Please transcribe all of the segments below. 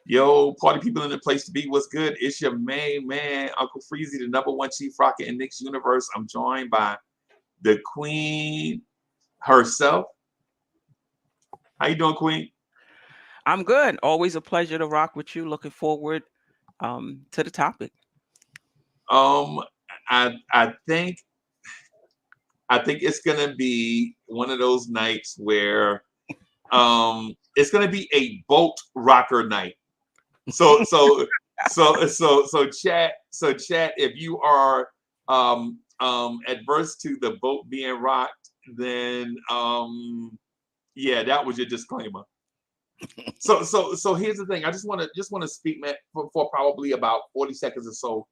Yo, party people in the place to be. What's good? It's your main man, Uncle Freezie, the number one chief rocker in Nick's universe. I'm joined by the queen herself. How you doing, queen? I'm good. Always a pleasure to rock with you. Looking forward to the topic. Um, I think it's gonna be one of those nights where it's gonna be a boat rocker night. So chat, if you are adverse to the boat being rocked, then yeah, that was your disclaimer. So here's the thing. I just want to speak, man, for probably about 40 seconds or so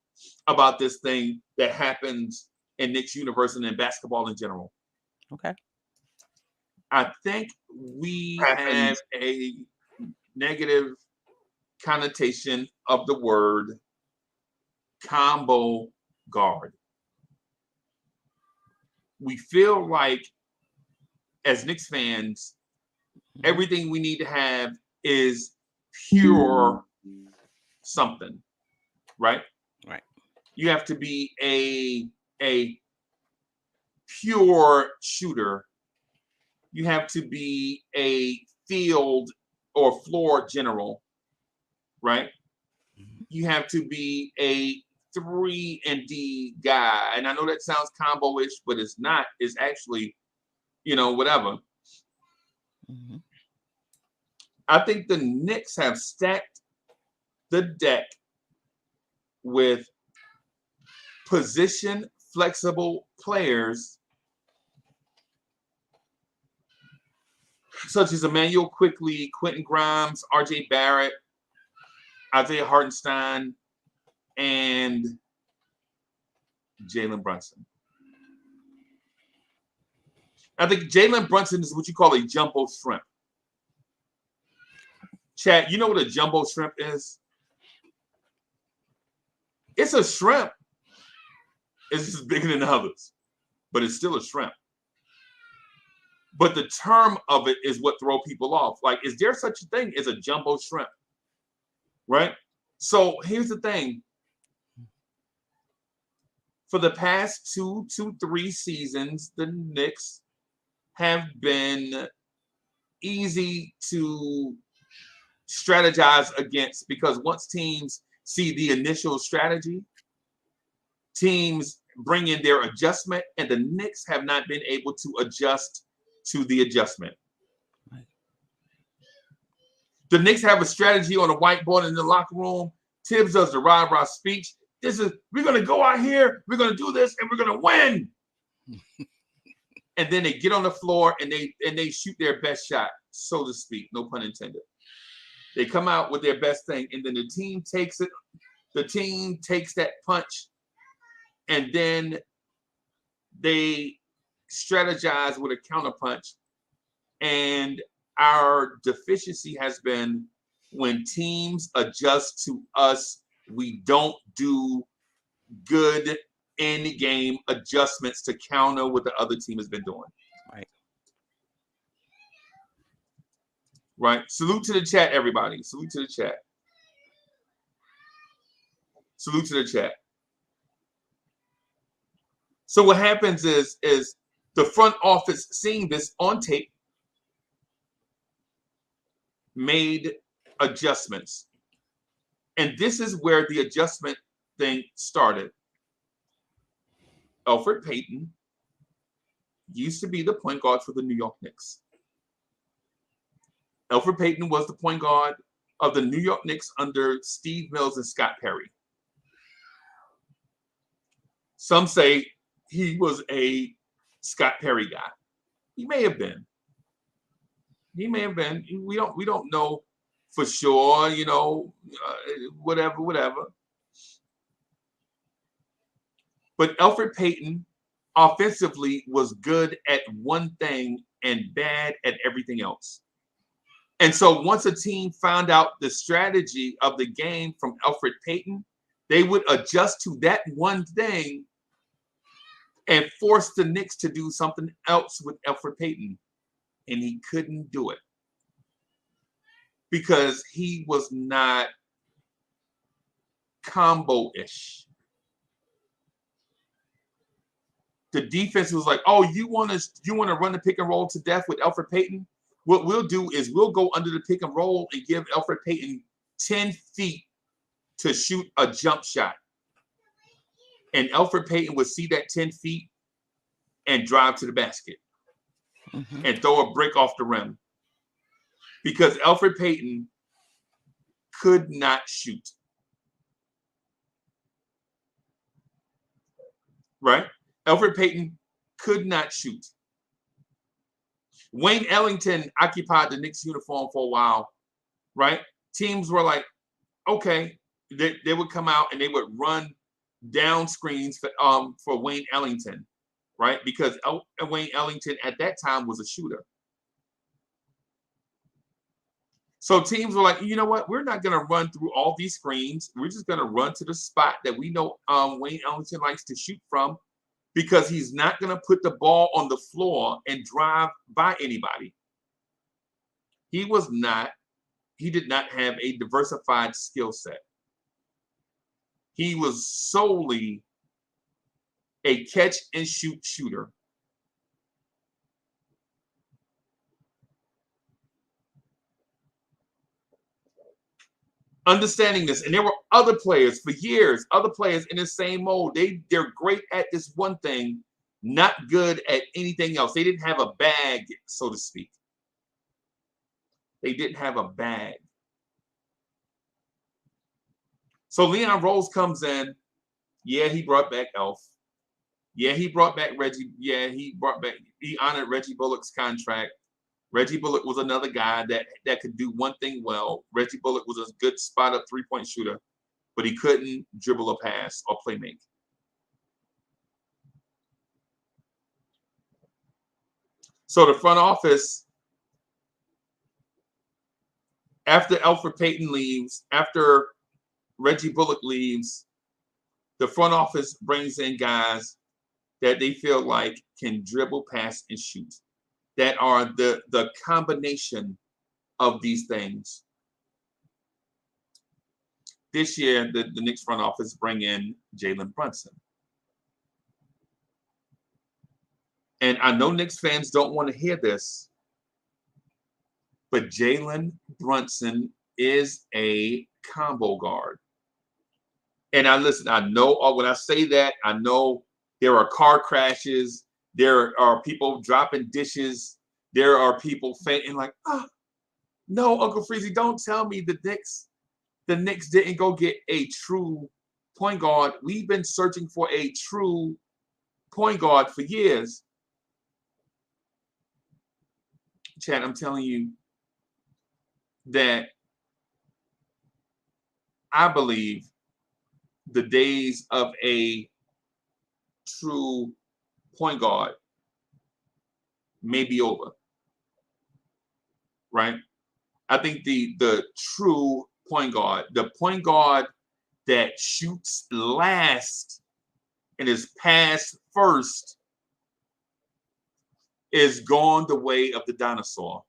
about this thing that happens in Nick's universe and in basketball in general. Okay. I think we have a negative connotation of the word combo guard. We feel like, as Knicks fans, Mhm. everything we need to have is pure something, right? Right. You have to be a pure shooter. You have to be a field or floor general, right? Mhm. You have to be a 3 and D guy. And I know that sounds combo-ish, but it's not. It's actually, whatever. Mhm. I think the Knicks have stacked the deck with position flexible players such as Emmanuel Quickly, Quentin Grimes, RJ Barrett, Isaiah Hartenstein, and Jalen Brunson. I think Jalen Brunson is what you call a jumbo shrimp. Chad, you know what a jumbo shrimp is? It's a shrimp. It's just bigger than others, but it's still a shrimp. But the term of it is what throw people off. Like, is there such a thing as a jumbo shrimp? Right? So here's the thing. For the past 2 to 3 seasons, the Knicks have been easy to strategize against because once teams see the initial strategy, teams bring in their adjustment, and the Knicks have not been able to adjust to the adjustment. Right. The Knicks have a strategy on a whiteboard in the locker room. Tibbs does the rah-rah speech. We're going to go out here, we're going to do this, and we're going to win. And then they get on the floor and they shoot their best shot, so to speak, no pun intended. They come out with their best thing, and then the team takes it. The team takes that punch, and then they strategize with a counter punch. And our deficiency has been when teams adjust to us, we don't do good in game adjustments to counter what the other team has been doing. Right. Right? Salute to the chat, everybody. Salute to the chat. Salute to the chat. So what happens is the front office, seeing this on tape, made adjustments. And this is where the adjustment thing started. Elfrid Payton used to be the point guard for the New York Knicks. Elfrid Payton was the point guard of the New York Knicks under Steve Mills and Scott Perry. Some say he was a Scott Perry guy. He may have been. He may have been. We don't know for sure. Whatever. But Elfrid Payton offensively was good at one thing and bad at everything else. And so once a team found out the strategy of the game from Elfrid Payton, they would adjust to that one thing and force the Knicks to do something else with Elfrid Payton. And he couldn't do it. because he was not combo-ish. The defense was like, oh, you want to run the pick and roll to death with Elfrid Payton? What we'll do is we'll go under the pick and roll and give Elfrid Payton 10 feet to shoot a jump shot. And Elfrid Payton would see that 10 feet and drive to the basket and throw a brick off the rim. Because Elfrid Payton could not shoot. Right? Elfrid Payton could not shoot. Wayne Ellington occupied the Knicks uniform for a while, right? Teams were like, okay, they would come out and they would run down screens for Wayne Ellington, right? Because Wayne Ellington at that time was a shooter. So teams were like, you know what? We're not going to run through all these screens. We're just going to run to the spot that we know Wayne Ellington likes to shoot from, because he's not going to put the ball on the floor and drive by anybody. He did not have a diversified skill set. He was solely a catch and shoot shooter. Understanding this, and there were other players for years, other players in the same mold. They're great at this one thing, not good at anything else. They didn't have a bag, so to speak. They didn't have a bag. So Leon Rose comes in. Yeah, he brought back Elf. Yeah, he brought back Reggie. Yeah, he honored Reggie Bullock's contract. Reggie Bullock was another guy that could do one thing well. Reggie Bullock was a good spot-up three-point shooter, but he couldn't dribble a pass or play make. So the front office, after Elfrid Payton leaves, after Reggie Bullock leaves, the front office brings in guys that they feel like can dribble, pass, and shoot, that are the combination of these things. This year, the Knicks front office bring in Jalen Brunson. And I know Knicks fans don't want to hear this, but Jalen Brunson is a combo guard. And I know when I say that, I know there are car crashes. There are people dropping dishes. There are people fainting like, oh, no, Uncle Freezie, don't tell me the Knicks didn't go get a true point guard. We've been searching for a true point guard for years. Chad, I'm telling you that I believe the days of a true point guard may be over, right? I think the true point guard, the point guard that shoots last and is passed first, is gone the way of the dinosaur.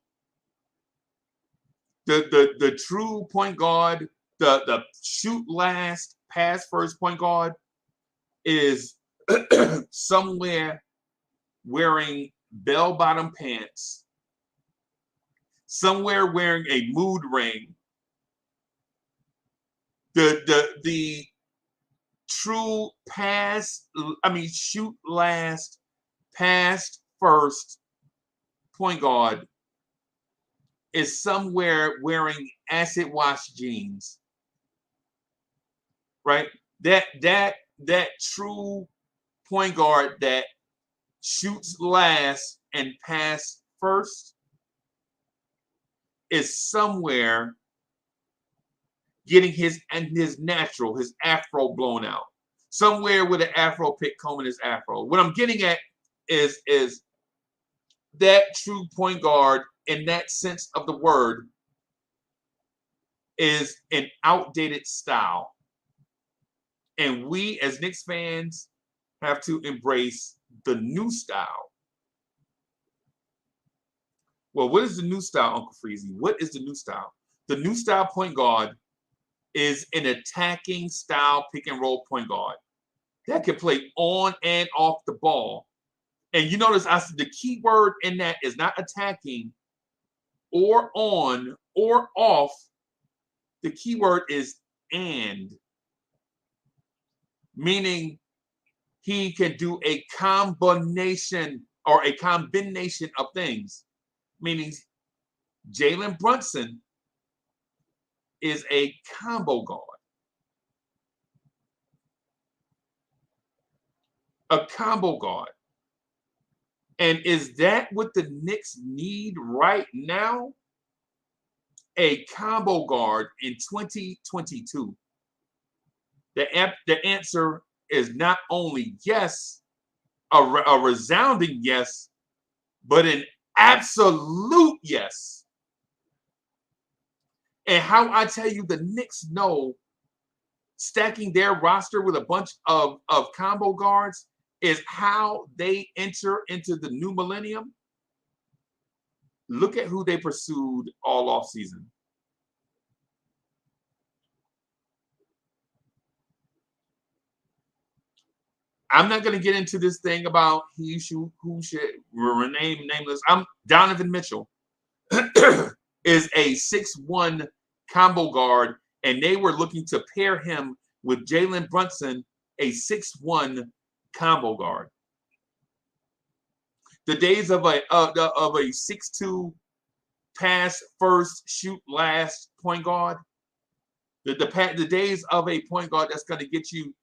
The true point guard, the shoot last, pass first point guard is somewhere wearing bell-bottom pants, somewhere wearing a mood ring. The true shoot last, pass first point guard is somewhere wearing acid wash jeans, right? That true point guard that shoots last and pass first is somewhere getting his afro blown out, somewhere with an afro pick combing his afro. What I'm getting at is that true point guard, in that sense of the word, is an outdated style. And we as Knicks fans have to embrace the new style. Well, what is the new style, Uncle Freezie? What is the new style? The new style point guard is an attacking style pick and roll point guard that can play on and off the ball. And you notice I said the key word in that is not attacking or on or off. The key word is and, meaning he can do a combination or a combination of things, meaning Jalen Brunson is a combo guard. A combo guard. And is that what the Knicks need right now? A combo guard in 2022? The answer is not only yes, a resounding yes, but an absolute yes. And how I tell you the Knicks know stacking their roster with a bunch of combo guards is how they enter into the new millennium. Look at who they pursued all offseason. I'm not going to get into this thing about who should remain nameless. Donovan Mitchell is a 6'1" combo guard, and they were looking to pair him with Jalen Brunson, a 6'1" combo guard. The days of a 6'2" pass first, shoot last point guard. The days of a point guard that's going to get you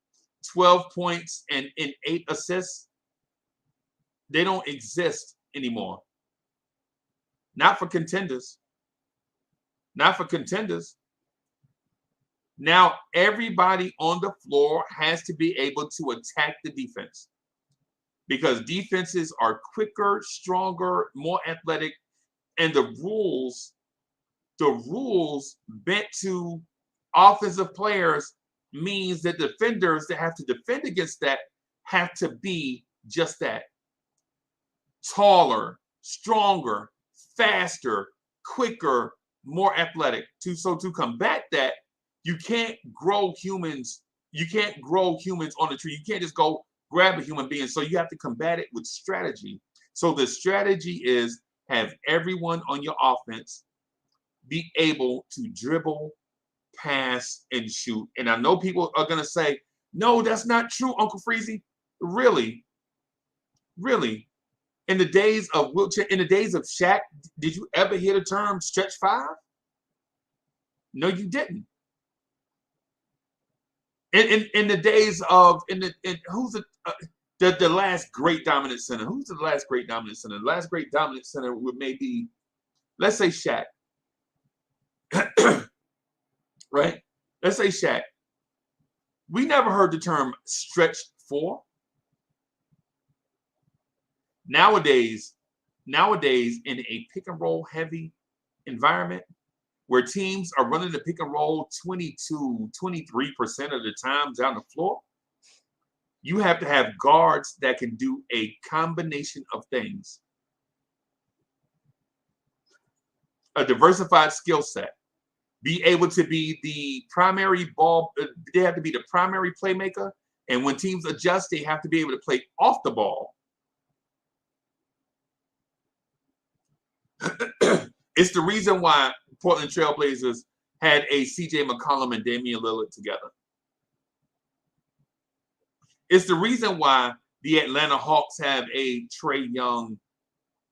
12 points and 8 assists, they don't exist anymore. Not for contenders. Not for contenders. Now, everybody on the floor has to be able to attack the defense, because defenses are quicker, stronger, more athletic, and the rules bent to offensive players means that defenders that have to defend against that have to be just that. Taller, stronger, faster, quicker, more athletic. So to combat that, you can't grow humans. You can't grow humans on the tree. You can't just go grab a human being. So you have to combat it with strategy. So the strategy is have everyone on your offense be able to dribble, pass, and shoot. And I know people are going to say, no, that's not true, Uncle Freezie. Really? In the days of Shaq, did you ever hear the term stretch five? No, you didn't. In the days of who's the last great dominant center? Who's the last great dominant center? The last great dominant center would maybe, let's say Shaq. Right? Let's say Shaq. We never heard the term stretch four. Nowadays, in a pick and roll heavy environment where teams are running the pick and roll 22, 23% of the time down the floor, you have to have guards that can do a combination of things. A diversified skill set. Be able to be the primary ball. They have to be the primary playmaker. And when teams adjust, they have to be able to play off the ball. It's the reason why Portland Trailblazers had a CJ McCollum and Damian Lillard together. It's the reason why the Atlanta Hawks have a Trae Young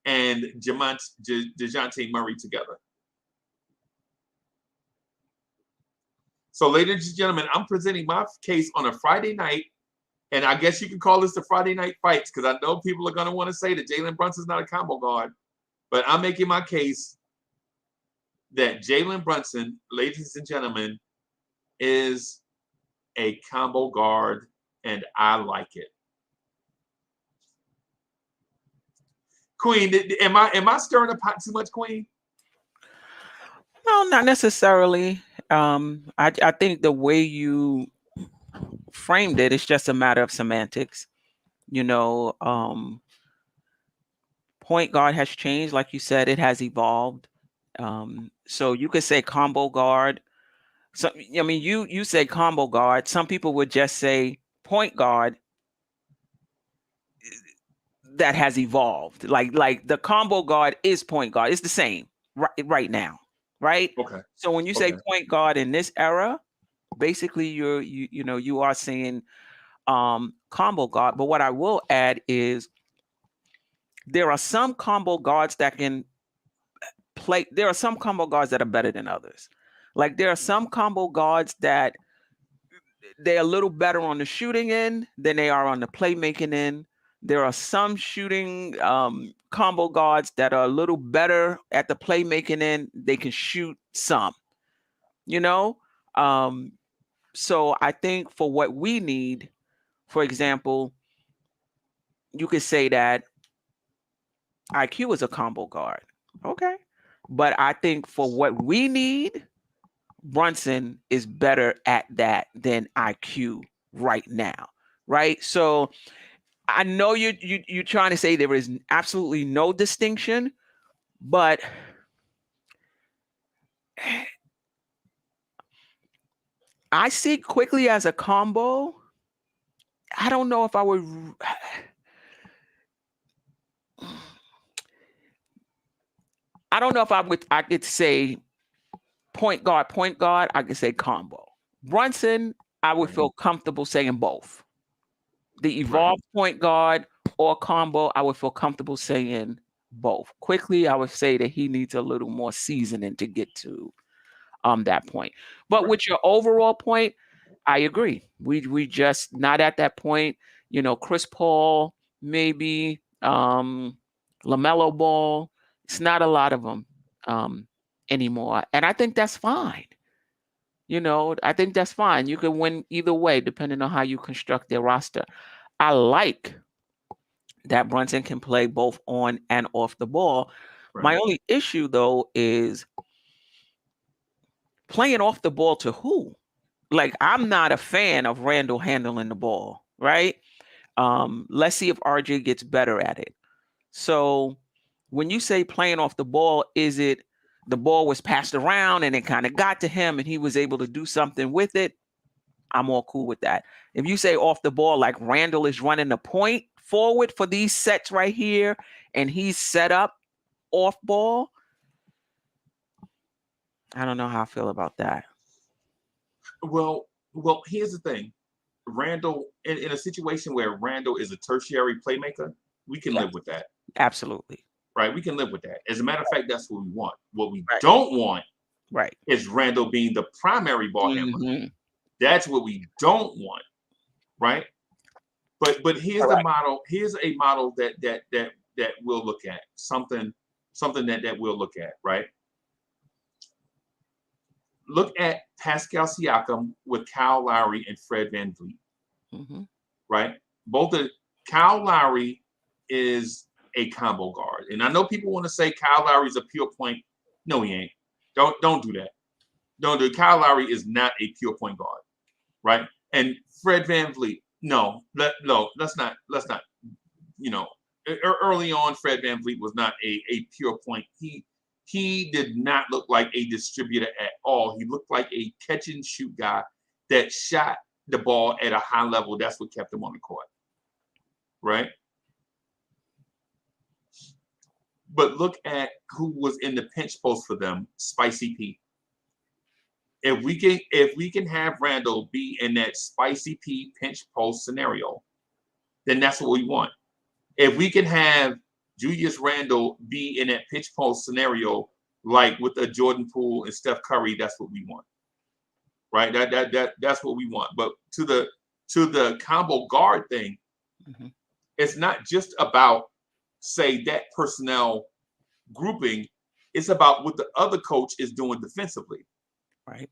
and DeJounte Murray together. So, ladies and gentlemen, I'm presenting my case on a Friday night, and I guess you can call this the Friday night fights, because I know people are going to want to say that Jalen Brunson's not a combo guard, but I'm making my case that Jalen Brunson, ladies and gentlemen, is a combo guard, and I like it. Queen, am I stirring the pot too much, Queen? No, not necessarily. I think the way you framed it is just a matter of semantics. Point guard has changed, like you said, it has evolved. So you could say combo guard. So I mean, you say combo guard. Some people would just say point guard that has evolved. Like the combo guard is point guard. It's the same right now, right? Okay. So when you say Okay. point guard in this era, basically you are saying combo guard. But what I will add is there are some combo guards that can play. There are some combo guards that are better than others. Like there are some combo guards that they're a little better on the shooting end than they are on the playmaking end. There are some shooting combo guards that are a little better at the playmaking end. They can shoot some, you know. Um, so I think for what we need, for example, you could say that IQ is a combo guard. Okay. But I think for what we need, Brunson is better at that than IQ right now. Right. So I know you're trying to say there is absolutely no distinction, but I see quickly as a combo. I don't know if I would. I don't know if I could say point guard, point guard. I could say combo. Brunson, I would feel comfortable saying both. The evolved point guard or combo, I would feel comfortable saying both. Quickly, I would say that he needs a little more seasoning to get to that point. But with your overall point, I agree. We just not at that point. You know, Chris Paul, maybe LaMelo Ball. It's not a lot of them anymore, and I think that's fine. You know, I think that's fine. You can win either way, depending on how you construct their roster. I like that Brunson can play both on and off the ball. Right. My only issue, though, is playing off the ball to who? Like, I'm not a fan of Randall handling the ball, right? Let's see if RJ gets better at it. So when you say playing off the ball, is it the ball was passed around and it kind of got to him and he was able to do something with it? I'm all cool with that. If you say off the ball, like Randall is running the point forward for these sets right here, and he's set up off ball, I don't know how I feel about that. Well, here's the thing. Randall, in a situation where Randall is a tertiary playmaker, we can Yeah, live with that. absolutely. Right? We can live with that. As a matter of fact, that's what we want. What we Right. don't want Right. is Randall being the primary ball handler. Mm-hmm. That's what we don't want. Right? But here's the model. Here's a model that we'll look at. Something that we'll look at, right? Look at Pascal Siakam with Kyle Lowry and Fred VanVleet. Mm-hmm. Right? Both of Kyle Lowry is a combo guard. And I know people want to say Kyle Lowry is a pure point. No, he ain't. Don't do that. Don't do it. Kyle Lowry is not a pure point guard. Right? And Fred VanVleet, let's not, you know, early on, Fred VanVleet was not a pure point. He did not look like a distributor at all. He looked like a catch and shoot guy that shot the ball at a high level. That's what kept him on the court. Right? But look at who was in the pinch post for them, Spicy P. If we can have Randall be in that Spicy P pinch post scenario, then that's what we want. If we can have Julius Randle be in that pinch post scenario, like with a Jordan Poole and Steph Curry, that's what we want. Right? That's what we want. But to the combo guard thing, Mm-hmm. it's not just about, say, that personnel grouping. It's about what the other coach is doing defensively. Right.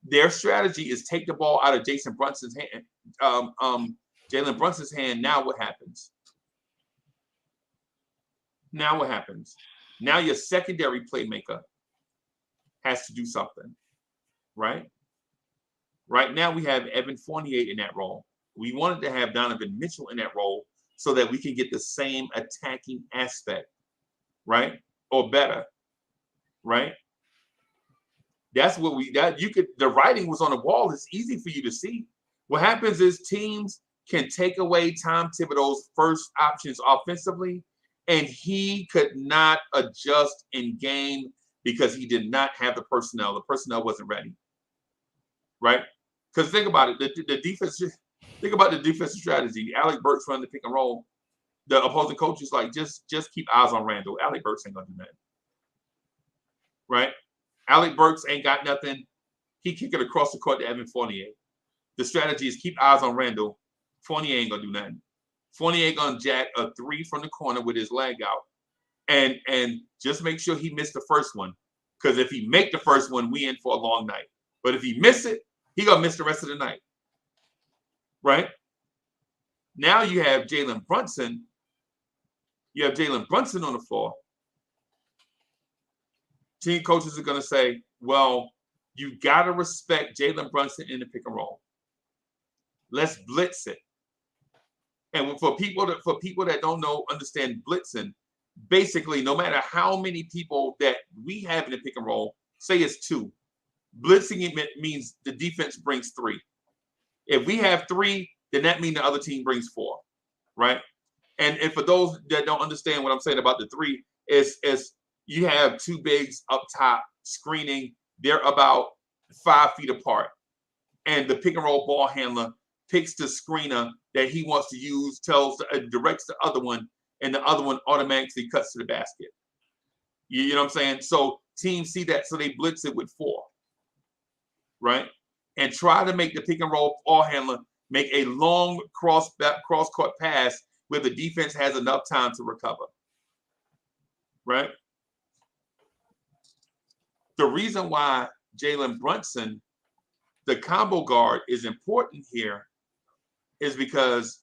Their strategy is take the ball out of Jason Brunson's hand, Jalen Brunson's hand. Now what happens? Now your secondary playmaker has to do something, right? Right now we have Evan Fournier in that role. We wanted to have Donovan Mitchell in that role so that we can get the same attacking aspect, right? Or better, right? That's what the writing was on the wall. It's easy for you to see. What happens is teams can take away Tom Thibodeau's first options offensively, and he could not adjust in game because he did not have the personnel. The personnel wasn't ready, right? Because think about it, the defense. Think about the defensive strategy. Alec Burks running the pick and roll. The opposing coach is like, just keep eyes on Randall. Alec Burks ain't gonna do nothing, right? Alec Burks ain't got nothing. He kick it across the court to Evan Fournier. The strategy is keep eyes on Randall. Fournier ain't gonna do nothing. Fournier gonna jack a three from the corner with his leg out, and just make sure he missed the first one. Because if he make the first one, we in for a long night. But if he miss it, he gonna miss the rest of the night, right? Now you have Jalen Brunson. You have Jalen Brunson on the floor. Team coaches are gonna say, well, you gotta respect Jalen Brunson in the pick and roll. Let's blitz it. And for people that don't understand blitzing, basically, no matter how many people that we have in the pick and roll, say it's two, blitzing it means the defense brings three. If we have three, then that means the other team brings four, right? And for those that don't understand what I'm saying about the three, is you have two bigs up top screening. They're about 5 feet apart, and the pick and roll ball handler picks the screener that he wants to use, directs the other one, and the other one automatically cuts to the basket. You know what I'm saying? So teams see that, so they blitz it with four, right? And try to make the pick and roll ball handler make a long cross court pass where the defense has enough time to recover, right? The reason why Jalen Brunson, the combo guard, is important here is because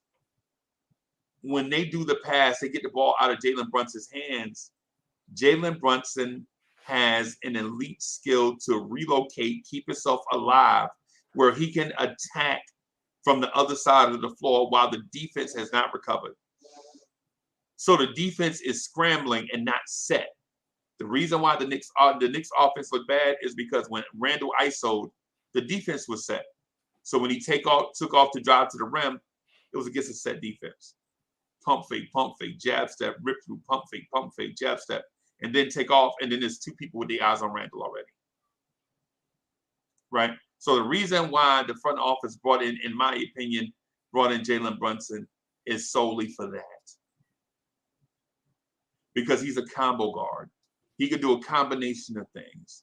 when they do the pass, they get the ball out of Jalen Brunson's hands. Jalen Brunson has an elite skill to relocate, keep himself alive, where he can attack from the other side of the floor while the defense has not recovered. So the defense is scrambling and not set. The reason why the Knicks offense looked bad is because when Randall isoed, the defense was set. So when he took off to drive to the rim, it was against a set defense. Pump fake, jab step, rip through, pump fake, jab step, and then take off. And then there's two people with the eyes on Randall already, right? So the reason why the front office in my opinion, brought in Jalen Brunson is solely for that. Because he's a combo guard. He could do a combination of things.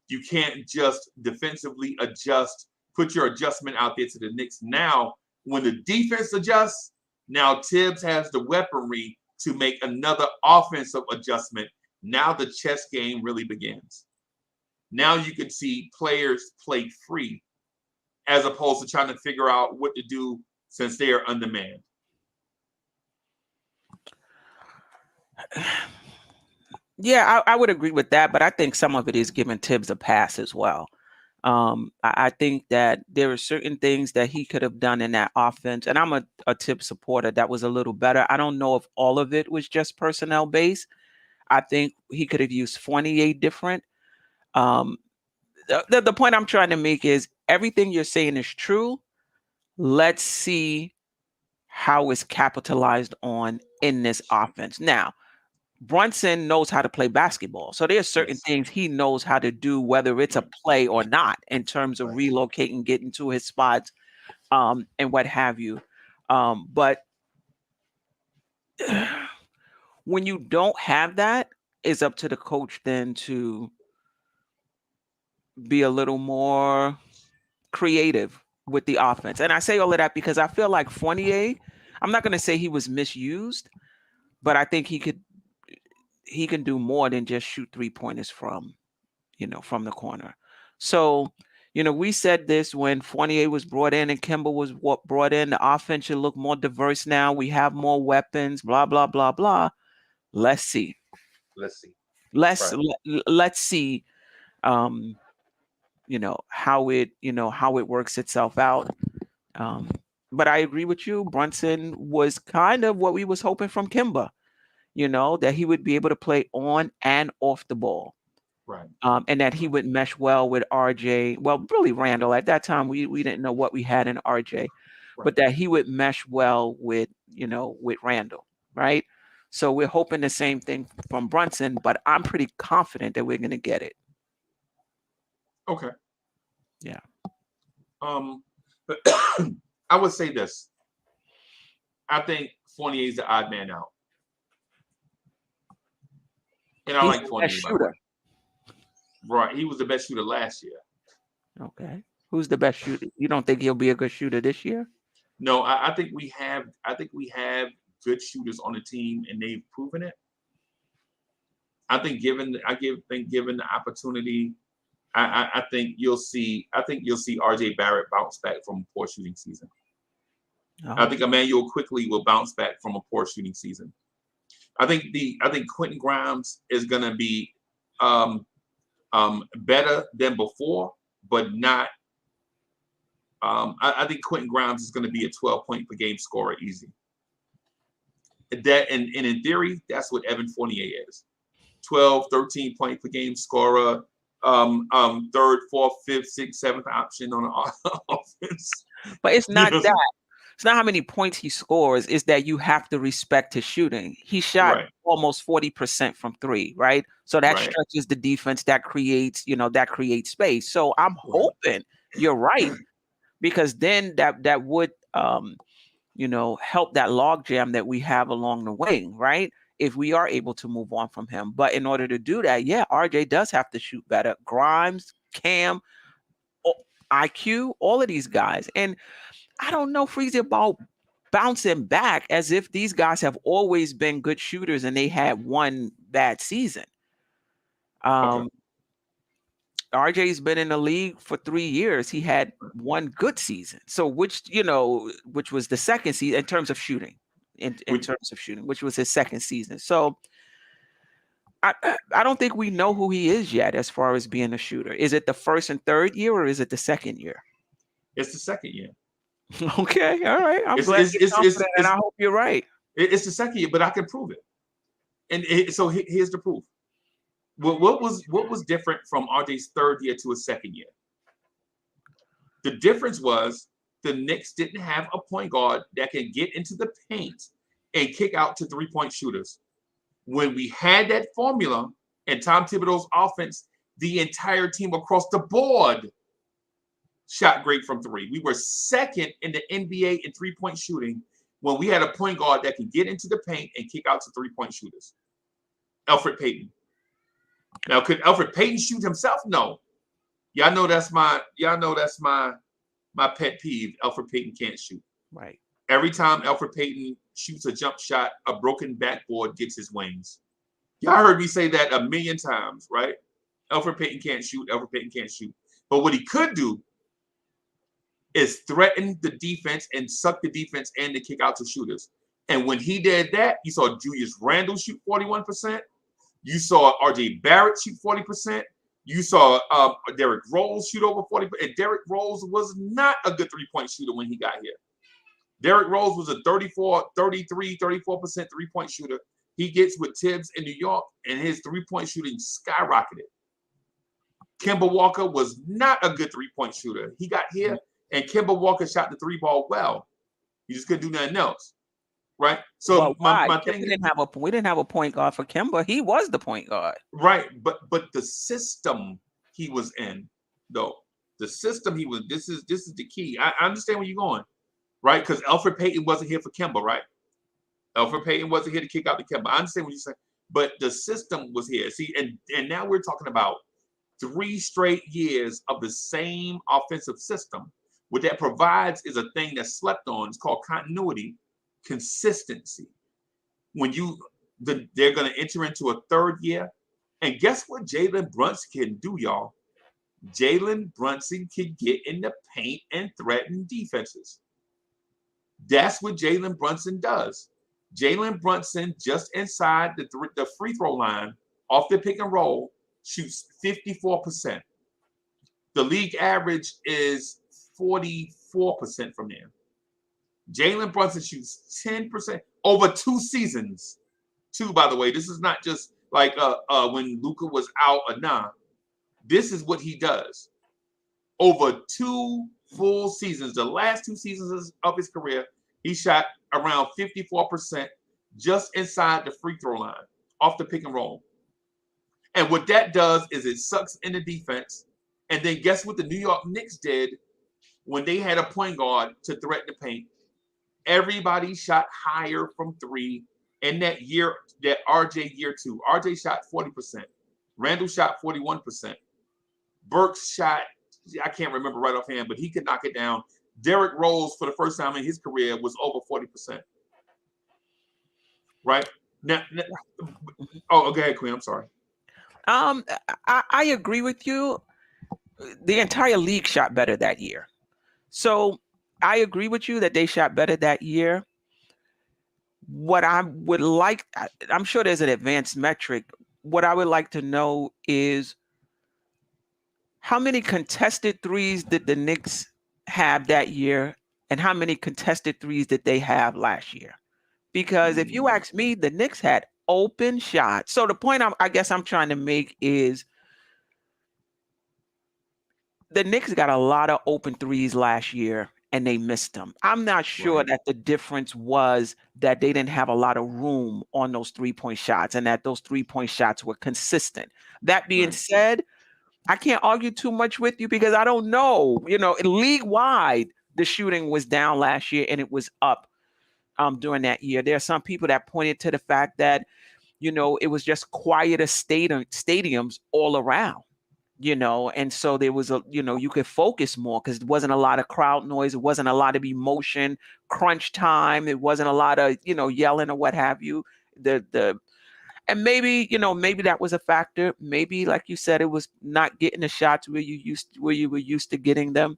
You can't just defensively adjust, put your adjustment out there to the Knicks. Now, when the defense adjusts, now Tibbs has the weaponry to make another offensive adjustment. Now the chess game really begins. Now you can see players play free as opposed to trying to figure out what to do since they are undermanned. Yeah, I would agree with that, but I think some of it is giving Tibbs a pass as well. I think that there are certain things that he could have done in that offense, and I'm a Tibbs supporter, that was a little better. I don't know if all of it was just personnel based. I think he could have used 28 different. The point I'm trying to make is everything you're saying is true. Let's see how it's capitalized on in this offense. Now, Brunson knows how to play basketball. So there's certain things he knows how to do, whether it's a play or not, in terms of relocating, getting to his spots, and what have you. But when you don't have that, it's up to the coach then to be a little more creative with the offense. And I say all of that because I feel like Fournier, I'm not going to say he was misused, but I think he can do more than just shoot 3-pointers from the corner. So, we said this when Fournier was brought in and Kemba was brought in. The offense should look more diverse now. We have more weapons, blah, blah, blah, blah. Let's see. Let's see, how it works itself out. But I agree with you. Brunson was kind of what we was hoping from Kemba. That he would be able to play on and off the ball. Right. And that he would mesh well with RJ. Well, really Randall. At that time, we didn't know what we had in RJ, but that he would mesh well with with Randall, right? So we're hoping the same thing from Brunson, but I'm pretty confident that we're going to get it. Okay. Yeah. But I would say this. I think Fournier is the odd man out. And I like Fournier, by the way. Right. He was the best shooter last year. Okay. Who's the best shooter? You don't think he'll be a good shooter this year? No, I think we have good shooters on the team, and they've proven it. I think given the opportunity, I think you'll see RJ Barrett bounce back from a poor shooting season. Oh. I think Emmanuel quickly will bounce back from a poor shooting season. I think Quentin Grimes is gonna be better than before, but not. I think Quentin Grimes is going to be a 12-point per game scorer easy. That and in theory, that's what Evan Fournier is. 12, 13 point per game scorer, third, fourth, fifth, sixth, seventh option on the offense. But it's not that. It's not how many points he scores. It's that you have to respect his shooting. He shot almost 40% from three, right? So that stretches the defense. That creates space. So I'm hoping you're right, because then that would help that logjam that we have along the wing, right? If we are able to move on from him. But in order to do that, RJ does have to shoot better. Grimes, Cam, IQ, all of these guys. And I don't know, Freezie, about bouncing back as if these guys have always been good shooters and they had one bad season. RJ's been in the league for 3 years. He had one good season. So which was the second season in terms of shooting, which was his second season. So I don't think we know who he is yet as far as being a shooter. Is it the first and third year, or is it the second year? It's the second year. Okay, all right. I'm glad you're confident, and I hope you're right. It's the second year, but I can prove it. And so here's the proof. What was different from RJ's third year to his second year? The difference was the Knicks didn't have a point guard that can get into the paint and kick out to three-point shooters. When we had that formula and Tom Thibodeau's offense, the entire team across the board shot great from three. We were second in the NBA in three-point shooting when we had a point guard that could get into the paint and kick out to three-point shooters. Elfrid Payton. Now, could Elfrid Payton shoot himself? No. Y'all know that's my pet peeve. Elfrid Payton can't shoot. Right. Every time Elfrid Payton shoots a jump shot, a broken backboard gets his wings. Y'all heard me say that a million times, right? Elfrid Payton can't shoot. Elfrid Payton can't shoot. But what he could do is threaten the defense and suck the defense and the kick out to shooters. And when he did that, you saw Julius Randle shoot 41%. You saw RJ Barrett shoot 40%. You saw Derrick Rose shoot over 40%. And Derrick Rose was not a good three-point shooter when he got here. Derrick Rose was a 34% three-point shooter. He gets with Tibbs in New York, and his three-point shooting skyrocketed. Kemba Walker was not a good three-point shooter. He got here, and Kemba Walker shot the three ball well. He just couldn't do nothing else. Right. So my thing, we didn't have a point guard for Kemba. He was the point guard. Right. But the system he was in, though, the system he was, this is the key. I understand where you're going, right? Because Elfrid Payton wasn't here for Kemba, right? Elfrid Payton wasn't here to kick out the Kemba. I understand what you're saying, but the system was here. See, and now we're talking about 3 straight years of the same offensive system. What that provides is a thing that's slept on. It's called continuity. Consistency. When they're going to enter into a third year, and guess what Jalen Brunson can do, y'all? Jalen Brunson can get in the paint and threaten defenses. That's what Jalen Brunson does. Jalen Brunson, just inside the free throw line, off the pick and roll, shoots 54%. The league average is 44% from there. Jalen Brunson shoots 10% over 2 seasons. 2, by the way. This is not just like when Luka was out or nah. This is what he does. Over 2 full seasons, the last 2 seasons of his career, he shot around 54% just inside the free throw line, off the pick and roll. And what that does is it sucks in the defense. And then guess what the New York Knicks did when they had a point guard to threaten the paint? Everybody shot higher from 3 in that year, that RJ year 2. RJ shot 40%. Randall shot 41%. Burks shot, I can't remember right offhand, but he could knock it down. Derrick Rose, for the first time in his career, was over 40%. Right? Now, oh, go ahead, Queen. I'm sorry. I agree with you. The entire league shot better that year. So I agree with you that they shot better that year. What I would like, I'm sure there's an advanced metric. What I would like to know is how many contested threes did the Knicks have that year, and how many contested threes did they have last year? Because if you ask me, the Knicks had open shots. So the point I guess I'm trying to make is the Knicks got a lot of open threes last year and they missed them. I'm not sure that the difference was that they didn't have a lot of room on those 3-point shots and that those 3-point shots were consistent. That being said, I can't argue too much with you because I don't know. You know, league wide, the shooting was down last year and it was up during that year. There are some people that pointed to the fact that, you know, it was just quieter stadiums all around. You know, and so there was you could focus more because there wasn't a lot of crowd noise. It wasn't a lot of emotion, crunch time. It wasn't a lot of, yelling or what have you. And maybe that was a factor. Maybe, like you said, it was not getting the shots where you were used to getting them.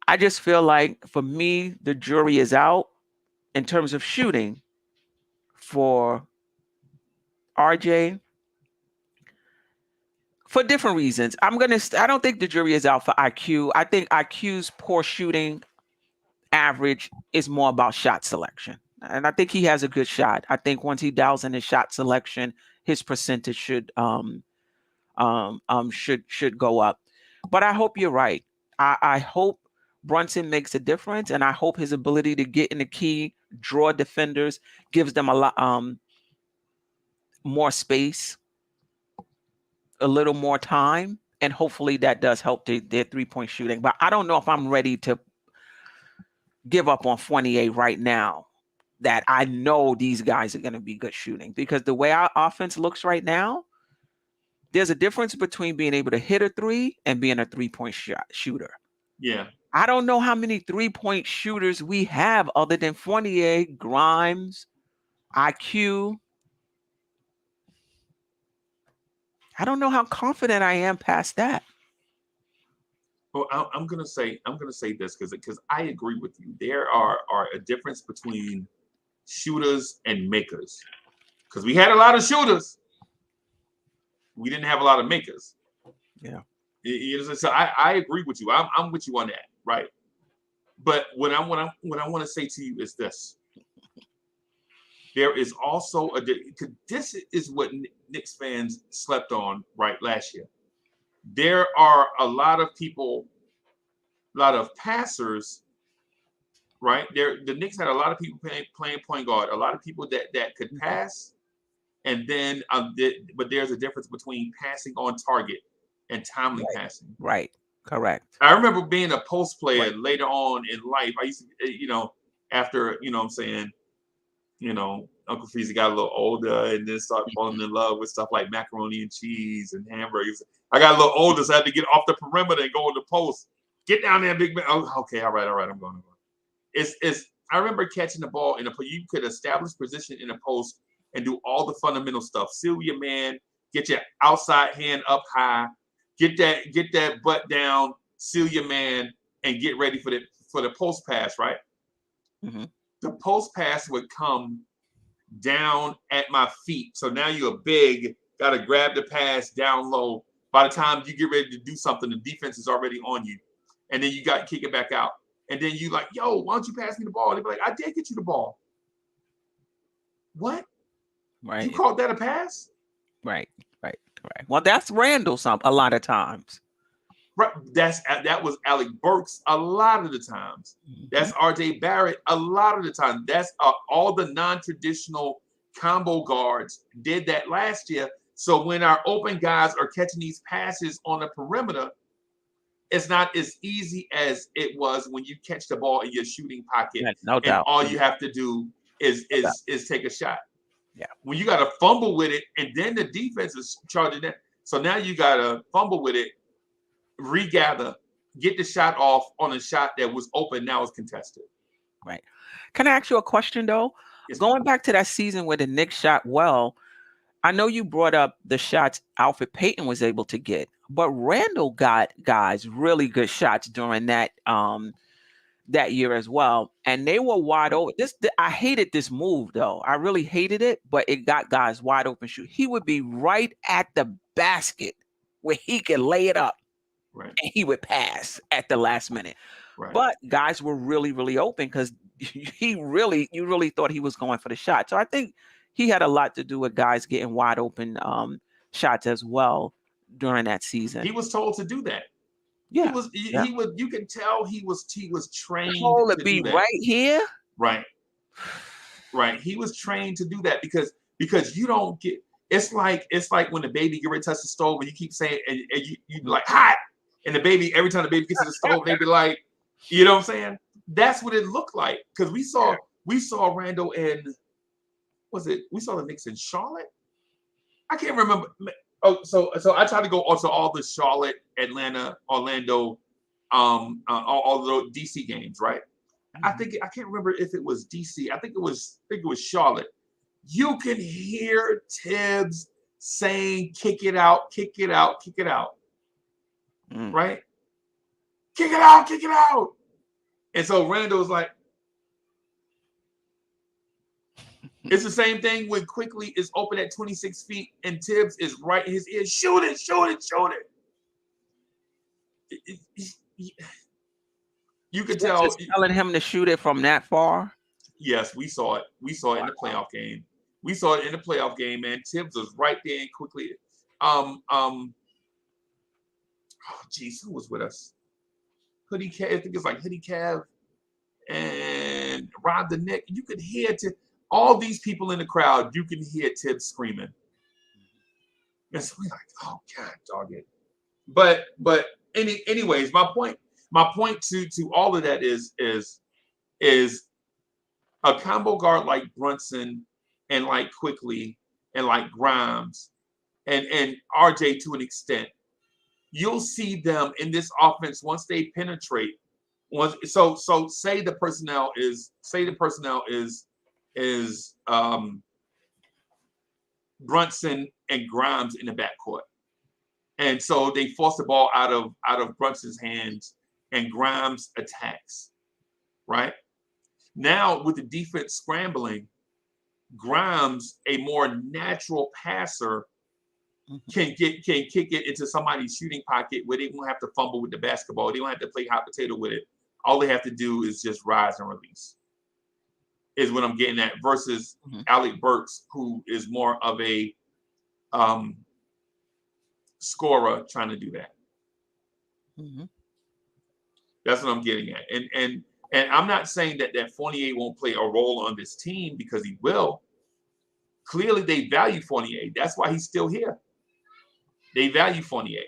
I just feel like for me, the jury is out in terms of shooting for RJ. For different reasons. I don't think the jury is out for IQ. I think IQ's poor shooting average is more about shot selection. And I think he has a good shot. I think once he dials in his shot selection, his percentage should go up. But I hope you're right. I hope Brunson makes a difference, and I hope his ability to get in the key, draw defenders, gives them a lot more space, a little more time, and hopefully that does help their 3-point shooting. But I don't know if I'm ready to give up on Fournier right now, that I know these guys are going to be good shooting, because the way our offense looks right now, there's a difference between being able to hit a 3 and being a 3-point shooter. Yeah. I don't know how many 3-point shooters we have other than Fournier, Grimes, IQ. I don't know how confident I am past that. Well, I'm gonna say this because I agree with you. There are a difference between shooters and makers. Because we had a lot of shooters, we didn't have a lot of makers. Yeah. So I agree with you. I'm with you on that, right? But what I want to say to you is this: there is also this is what Knicks fans slept on right last year. There are a lot of people, a lot of passers, right? The Knicks had a lot of people playing point guard, a lot of people that could pass, and then but there's a difference between passing on target and timely passing. Right. Correct. I remember being a post player later on in life. I used to, after, I'm saying, Uncle Freezie got a little older and then started falling in love with stuff like macaroni and cheese and hamburgers. I got a little older, so I had to get off the perimeter and go in the post. Get down there, big man. Oh, okay, all right, I'm going. I remember catching the ball in you could establish position in a post and do all the fundamental stuff. Seal your man, get your outside hand up high, get that butt down, seal your man, and get ready for the post pass, right? Mm-hmm. The post pass would come down at my feet. So now you're big, got to grab the pass down low. By the time you get ready to do something, the defense is already on you. And then you got to kick it back out. And then you like, yo, why don't you pass me the ball? They'd be like, I did get you the ball. What? Right. You called that a pass? Right. Right. Well, that's Randall a lot of times. Right. That was Alec Burks a lot of the times. That's RJ Barrett a lot of the time. That's all the non-traditional combo guards did that last year. So when our open guys are catching these passes on the perimeter, it's not as easy as it was when you catch the ball in your shooting pocket, Yeah, no and doubt. all you have to do is take a shot. Yeah. When you got to fumble with it, and then the defense is charging that. So now you got to fumble with it, regather, get the shot off on a shot that was open, now it's contested. Right. Can I ask you a question though? Yes, Going back to that season where the Knicks shot well, I know you brought up the shots Alfred Payton was able to get, but Randall got guys really good shots during that that year as well, and they were wide open. I hated this move though. I really hated it, but it got guys wide open shoot. He would be right at the basket where he could lay it up, right, and he would pass at the last minute. right. But guys were really, really open because you really thought he was going for the shot. So I think he had a lot to do with guys getting wide open shots as well during that season. He was told to do that. Yeah, he would. You can tell he was trained told to to be do that. right here. Right, right. He was trained to do that because you don't get. It's like when the baby get ready to touch the stove and you keep saying and you be like hot, and the baby every time the baby gets to the stove they be like, you know what I'm saying? That's what it looked like because we saw Randall in we saw the Knicks in Charlotte. I can't remember. Oh, so I tried to go also all the Charlotte, Atlanta, Orlando, all the DC games, right? I can't remember if it was DC. I think it was Charlotte. You can hear Tibbs saying, "Kick it out, kick it out, kick it out," right? Kick it out, kick it out. And so Randall's like, it's the same thing when Quickly is open at 26 feet and Tibbs is right in his ear. Shoot it, shoot it, shoot it. You could tell. Just telling him to shoot it from that far. Yes, we saw it. We saw it in the playoff game. We saw it in the playoff game, man. Tibbs was right there and Quickly. Oh, geez, who was with us? Hoodie Cav, I think it's like Hoodie Cav and Rob the Nick. You could hear all these people in the crowd. You can hear Tibbs screaming. And so we're like, oh God, dog it. But anyways, my point to all of that is a combo guard like Brunson and like Quickly and like Grimes and RJ to an extent. You'll see them in this offense once they penetrate. So say the personnel is Brunson and Grimes in the backcourt. And so they force the ball out of Brunson's hands and Grimes attacks. Right? Now with the defense scrambling, Grimes, a more natural passer, can kick it into somebody's shooting pocket where they won't have to fumble with the basketball. They don't have to play hot potato with it. All they have to do is just rise and release. Is what I'm getting at. Versus Alec Burks, who is more of a scorer trying to do that. That's what I'm getting at. And I'm not saying that Fournier won't play a role on this team because he will. Clearly, they value Fournier. That's why he's still here. They value Fournier,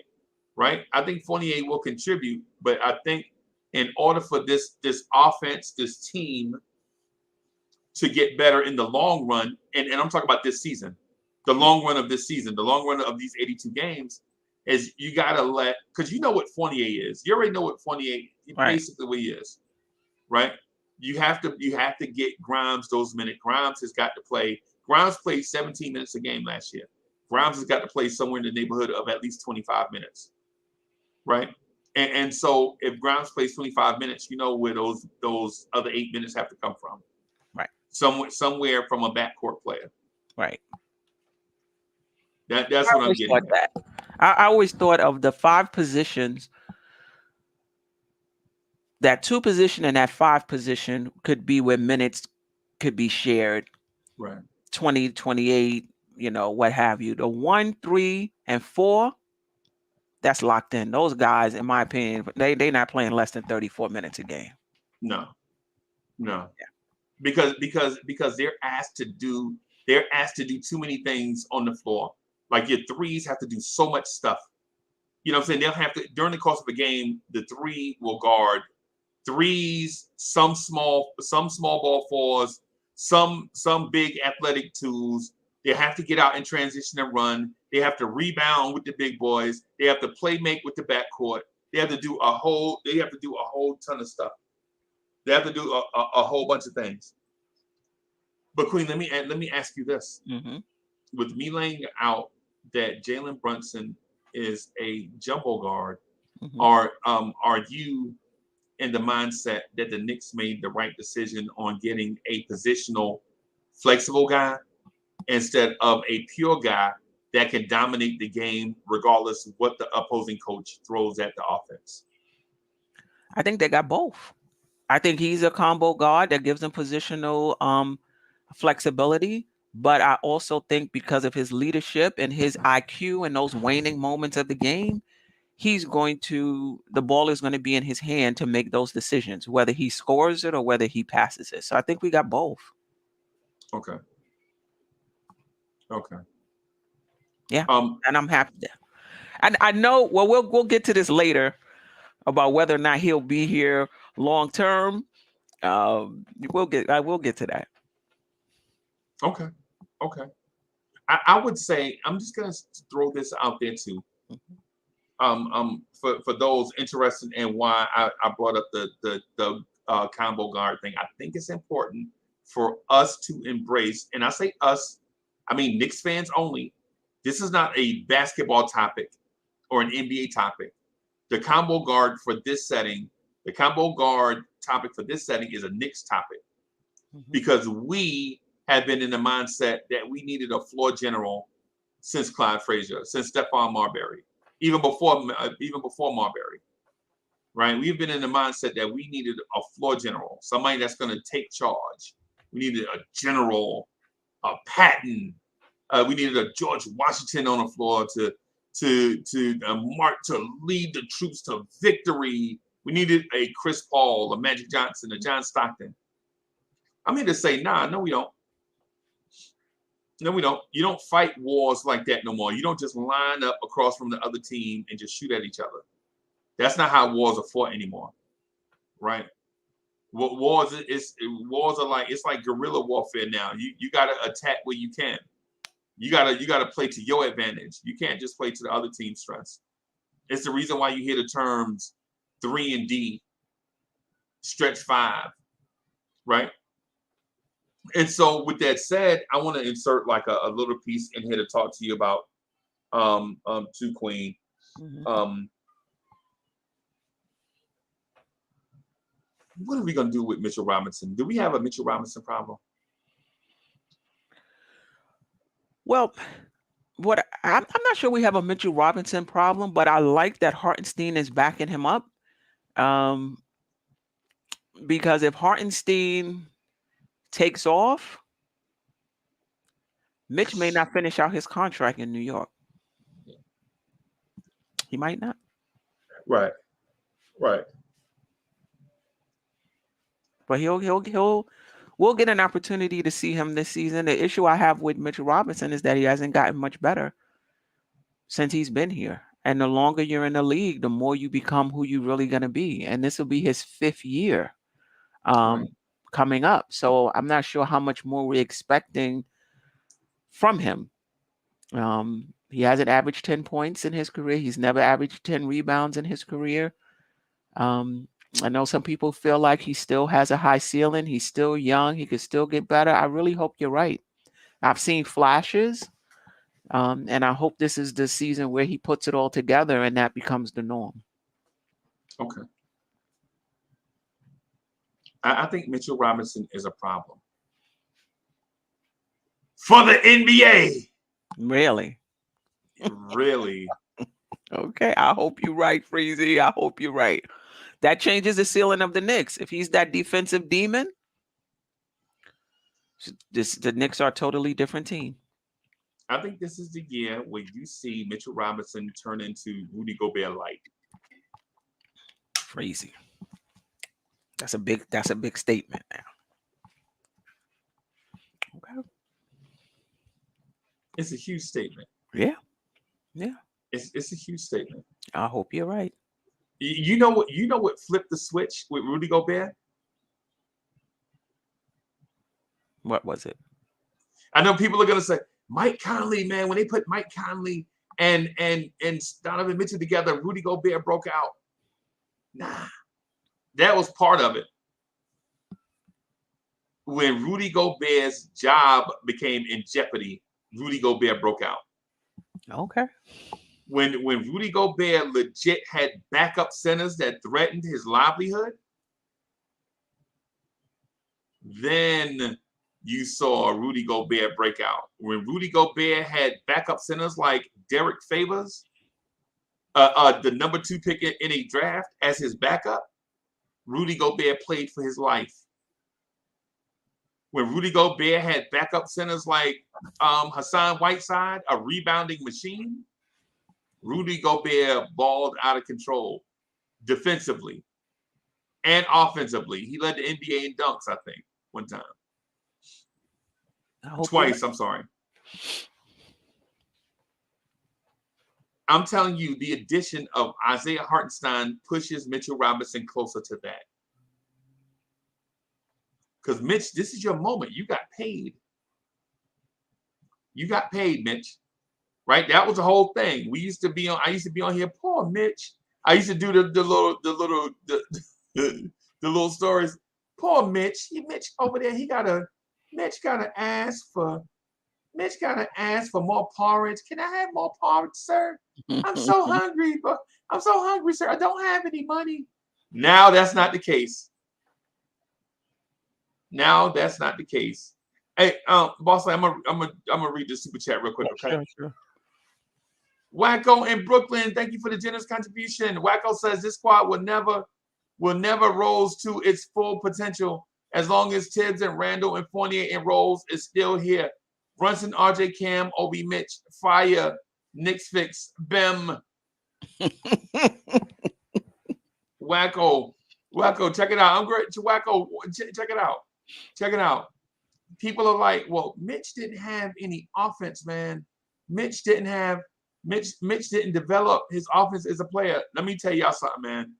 right? I think Fournier will contribute, but I think in order for this offense, this team to get better in the long run, and I'm talking about this season, the long run of this season, the long run of these 82 games, is you got to because you know what Fournier is. You already know what Fournier, basically what he is, right? You have to get Grimes those minutes. Grimes has got to play. Grimes played 17 minutes a game last year. Grimes has got to play somewhere in the neighborhood of at least 25 minutes, right? And so if Grimes plays 25 minutes, you know where those other 8 minutes have to come from, right? Somewhere from a backcourt player, right? That's what I'm getting at. I always thought of the 5 positions. That 2 position and that 5 position could be where minutes could be shared. Right. 20, 28, what have you. The 1, 3, and 4, that's locked in. Those guys, in my opinion, they not playing less than 34 minutes a game. No. Yeah. Because they're asked to do too many things on the floor. Like your threes have to do so much stuff. You know what I'm saying? They'll have to, during the course of a game, the three will guard threes, some small ball fours, some big athletic twos. They have to get out in transition and run. They have to rebound with the big boys. They have to play make with the backcourt. They have to do a whole ton of stuff. They have to do a whole bunch of things. But Queen, let me ask you this: with me laying out that Jalen Brunson is a jumbo guard, are you in the mindset that the Knicks made the right decision on getting a positional, flexible guy instead of a pure guy that can dominate the game regardless of what the opposing coach throws at the offense? I think they got both. I think he's a combo guard that gives them positional flexibility. But I also think because of his leadership and his IQ and those waning moments of the game, the ball is going to be in his hand to make those decisions, whether he scores it or whether he passes it. So I think we got both. Okay. Yeah. And I'm happy there. And I know, well, we'll get to this later about whether or not he'll be here long term. We'll get to that. Okay. I would say, I'm just gonna throw this out there too. For those interested in why I brought up the combo guard thing, I think it's important for us to embrace, and I say us, I mean Knicks fans only. This is not a basketball topic or an NBA topic. The combo guard for this setting, the combo guard topic for this setting is a Knicks topic, because we have been in the mindset that we needed a floor general since Clyde Frazier, since Stephon Marbury, even before Marbury, right? We've been in the mindset that we needed a floor general, somebody that's going to take charge. We needed a general, a Patton. We needed a George Washington on the floor to lead the troops to victory. We needed a Chris Paul, a Magic Johnson, a John Stockton. I'm here to say, no, we don't. No, we don't. You don't fight wars like that no more. You don't just line up across from the other team and just shoot at each other. That's not how wars are fought anymore, right? Wars are like, it's like guerrilla warfare now. You got to attack where you can. You gotta play to your advantage. You can't just play to the other team's strengths. It's the reason why you hear the terms 3 and D, stretch 5, right? And so with that said, I want to insert like a little piece in here to talk to you about to Queen. What are we gonna do with Mitchell Robinson? Do we have a Mitchell Robinson problem? Well, I'm not sure we have a Mitchell Robinson problem, but I like that Hartenstein is backing him up. Because if Hartenstein takes off, Mitch may not finish out his contract in New York. He might not. Right. But we'll get an opportunity to see him this season. The issue I have with Mitchell Robinson is that he hasn't gotten much better since he's been here. And the longer you're in the league, the more you become who you're really going to be. And this will be his 5th year coming up. So I'm not sure how much more we're expecting from him. He hasn't averaged 10 points in his career. He's never averaged 10 rebounds in his career. I know some people feel like he still has a high ceiling. He's still young. He could still get better. I really hope you're right. I've seen flashes, and I hope this is the season where he puts it all together and that becomes the norm. Okay. I think Mitchell Robinson is a problem for the NBA. Really? Really? Okay. I hope you're right, Freezie. I hope you're right. That changes the ceiling of the Knicks. If he's that defensive demon, the Knicks are a totally different team. I think this is the year where you see Mitchell Robinson turn into Rudy Gobert light. Crazy. That's a big statement now. Okay. It's a huge statement. Yeah. It's a huge statement. I hope you're right. You know what flipped the switch with Rudy Gobert? What was it? I know people are gonna say Mike Conley, man. When they put Mike Conley and Donovan Mitchell together, Rudy Gobert broke out. Nah, that was part of it. When Rudy Gobert's job became in jeopardy, Rudy Gobert broke out. Okay. When Rudy Gobert legit had backup centers that threatened his livelihood, then you saw Rudy Gobert break out. When Rudy Gobert had backup centers like Derek Favors, the number 2 pick in a draft, as his backup, Rudy Gobert played for his life. When Rudy Gobert had backup centers like Hassan Whiteside, a rebounding machine, Rudy Gobert balled out of control defensively and offensively. He led the NBA in dunks, I think, one time. Twice, I'm sorry. I'm telling you, the addition of Isaiah Hartenstein pushes Mitchell Robinson closer to that. Because Mitch, this is your moment. You got paid. You got paid, Mitch. Right? That was the whole thing. I used to be on here, poor Mitch. I used to do the little stories. Poor Mitch. Mitch over there, Mitch gotta ask for more porridge. Can I have more porridge, sir? I'm so hungry, sir. I don't have any money. Now that's not the case. Hey, boss, I'm gonna read the super chat real quick, okay? Sure. Wacko in Brooklyn, thank you for the generous contribution. Wacko says this squad will never rose to its full potential as long as Tibbs and Randall and Fournier and Rose is still here. Brunson, RJ, Cam, Obi, Mitch, Fire, Knicks fix, Bem. Wacko, check it out. I'm great. Wacko, check it out. People are like, well, Mitch didn't have any offense, man. Mitch didn't develop his offense as a player. Let me tell y'all something, man.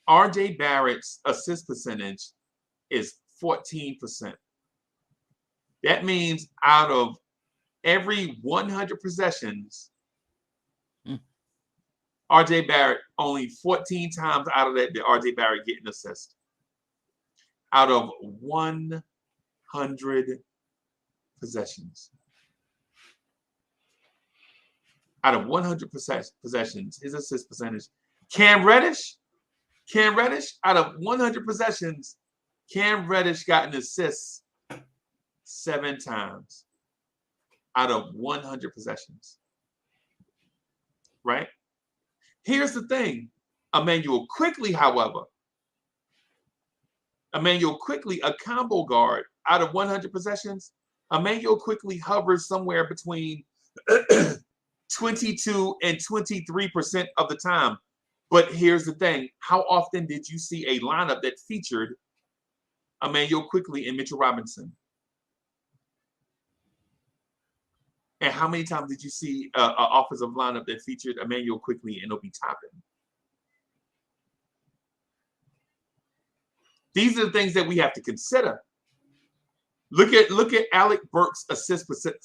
RJ Barrett's assist percentage is 14%. That means out of every 100 possessions, RJ Barrett, only 14 times out of that did RJ Barrett get an assist. Out of 100 possessions. Out of 100 possessions, his assist percentage. Cam Reddish, out of 100 possessions, Cam Reddish got an assist 7 times out of 100 possessions. Right? Here's the thing. Emmanuel Quickly, however, a combo guard, out of 100 possessions, Emmanuel Quickly hovers somewhere between 22 and 23% of the time. But here's the thing. How often did you see a lineup that featured Emmanuel Quickly and Mitchell Robinson? And how many times did you see an offensive lineup that featured Emmanuel Quickly and Obi Toppin? These are the things that we have to consider. Look at Alec Burks' assist percentage.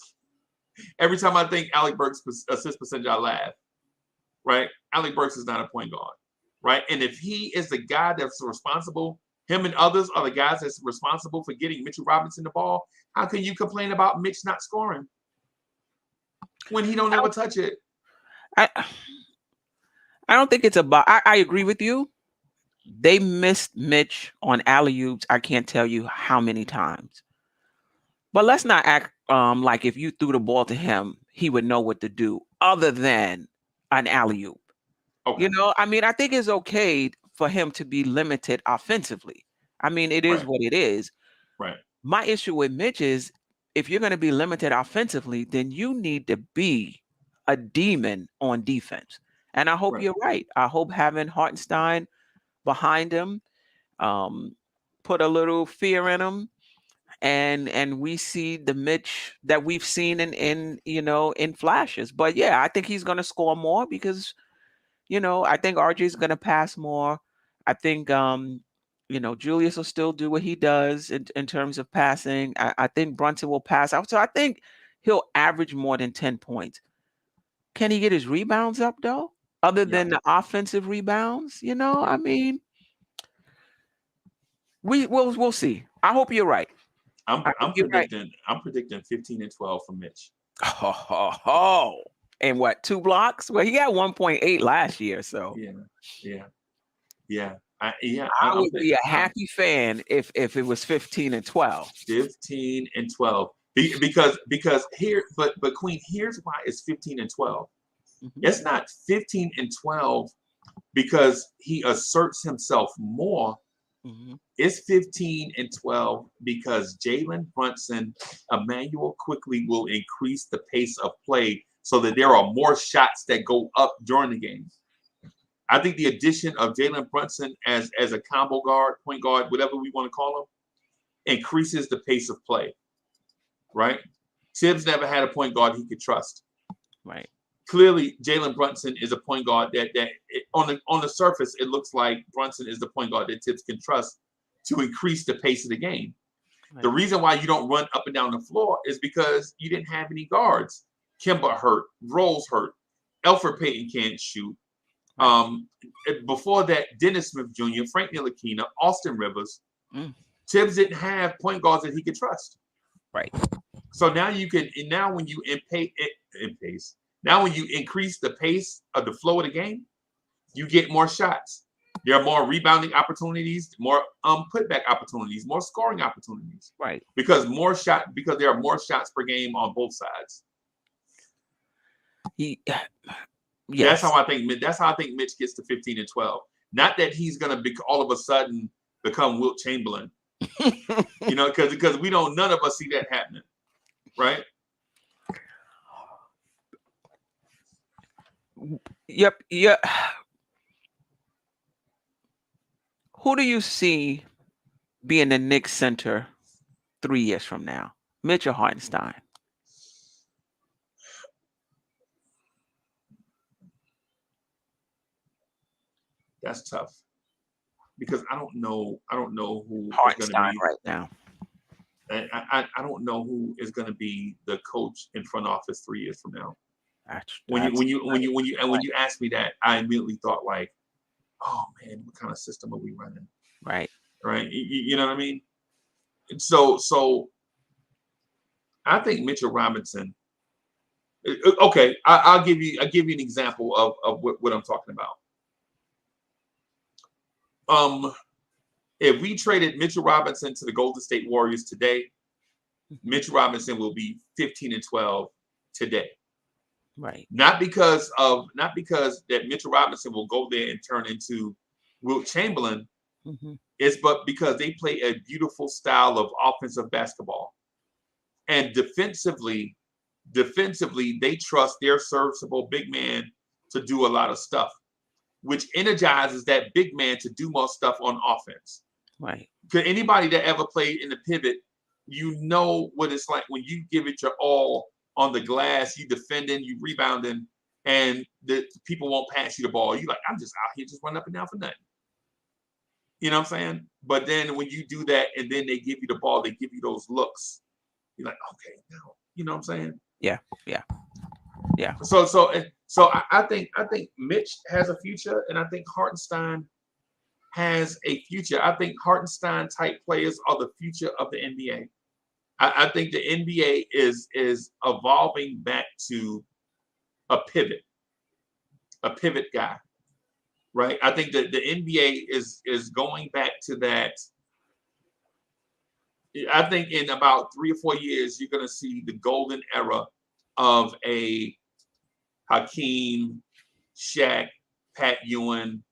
Every time I think Alec Burks' assist percentage, I laugh. Right? Alec Burks is not a point guard. Right? And if he is the guy that's responsible, him and others are the guys that's responsible for getting Mitchell Robinson the ball, how can you complain about Mitch not scoring when he don't ever touch it? I don't think it's about. I agree with you. They missed Mitch on alley-oops. I can't tell you how many times. But let's not act like if you threw the ball to him, he would know what to do other than an alley-oop. Okay. I think it's okay for him to be limited offensively. It is what it is. Right. My issue with Mitch is if you're going to be limited offensively, then you need to be a demon on defense. And I hope Right. you're right. I hope having Hartenstein behind him put a little fear in him, and we see the Mitch that we've seen in in flashes. But yeah, I think he's going to score more because I think RJ's going to pass more. I think Julius will still do what he does in terms of passing. I think Brunson will pass out. So I think he'll average more than 10 points. Can he get his rebounds up though? Other Yeah. than the offensive rebounds, I mean, we'll see. I hope you're right. I hope I'm you're right. predicting 15 and 12 for Mitch. Oh. And what, 2 blocks? Well, he got 1.8 last year, so Yeah. I would be a happy fan if it was 15 and 12. 15 and 12. Because here, but Queen, here's why it's 15 and 12. Mhm. It's not 15 and 12 because he asserts himself more. Mhm. It's 15 and 12 because Jalen Brunson, Emmanuel quickly will increase the pace of play so that there are more shots that go up during the game. I think the addition of Jalen Brunson as a combo guard, point guard, whatever we want to call him, increases the pace of play. Right? Tibbs never had a point guard he could trust. Right. Clearly, Jalen Brunson is a point guard on the surface it looks like Brunson is the point guard that Tibbs can trust to increase the pace of the game. Right. The reason why you don't run up and down the floor is because you didn't have any guards. Kimba hurt, Rose hurt, Elfrid Payton can't shoot. Right. Before that, Dennis Smith Jr., Frank Ntilikina, Austin Rivers. Tibbs didn't have point guards that he could trust. Right. So now when you increase the pace of the flow of the game, you get more shots. There are more rebounding opportunities, more putback opportunities, more scoring opportunities. Right. Because there are more shots per game on both sides. Yes. That's how I think Mitch gets to 15 and 12. Not that he's gonna all of a sudden become Wilt Chamberlain. Because none of us see that happening. Right? Yep. Yeah. Who do you see being the Knicks center 3 years from now? Mitch or Hartenstein? That's tough. Because I don't know who is going to Hartenstein be right now. I don't know who is going to be the coach in front office 3 years from now. When you asked me that, I immediately thought like, oh man, what kind of system are we running? Right. You know what I mean? So I think Mitchell Robinson. Okay, I'll give you an example of what I'm talking about. If we traded Mitchell Robinson to the Golden State Warriors today, Mitchell Robinson will be 15 and 12 today. Right. Not because that Mitchell Robinson will go there and turn into Wilt Chamberlain. But because they play a beautiful style of offensive basketball. And defensively, they trust their serviceable big man to do a lot of stuff, which energizes that big man to do more stuff on offense. Right. Because anybody that ever played in the pivot, you know what it's like when you give it your all on the glass, you defending, you rebounding, and the people won't pass you the ball. You like, I'm just out here just running up and down for nothing. You know what I'm saying? But then when you do that and then they give you the ball, they give you those looks. You're like, okay, now, you know what I'm saying? Yeah. So I think Mitch has a future, and I think Hartenstein has a future. I think Hartenstein type players are the future of the NBA. I think the NBA is evolving back to a pivot guy, right? I think that the NBA is going back to that. I think in about 3 or 4 years, you're going to see the golden era of a Hakeem, Shaq, Pat Ewing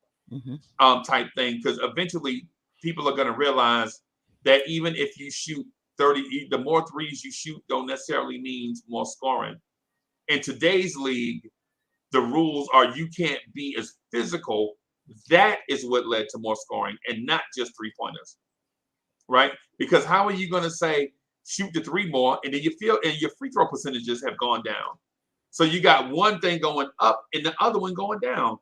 type thing, because eventually people are going to realize that even if you shoot 30. The more threes you shoot don't necessarily mean more scoring. In today's league, the rules are you can't be as physical. That is what led to more scoring and not just 3-pointers, right? Because how are you going to say shoot the 3 more and then you feel and your free throw percentages have gone down? So you got one thing going up and the other one going down.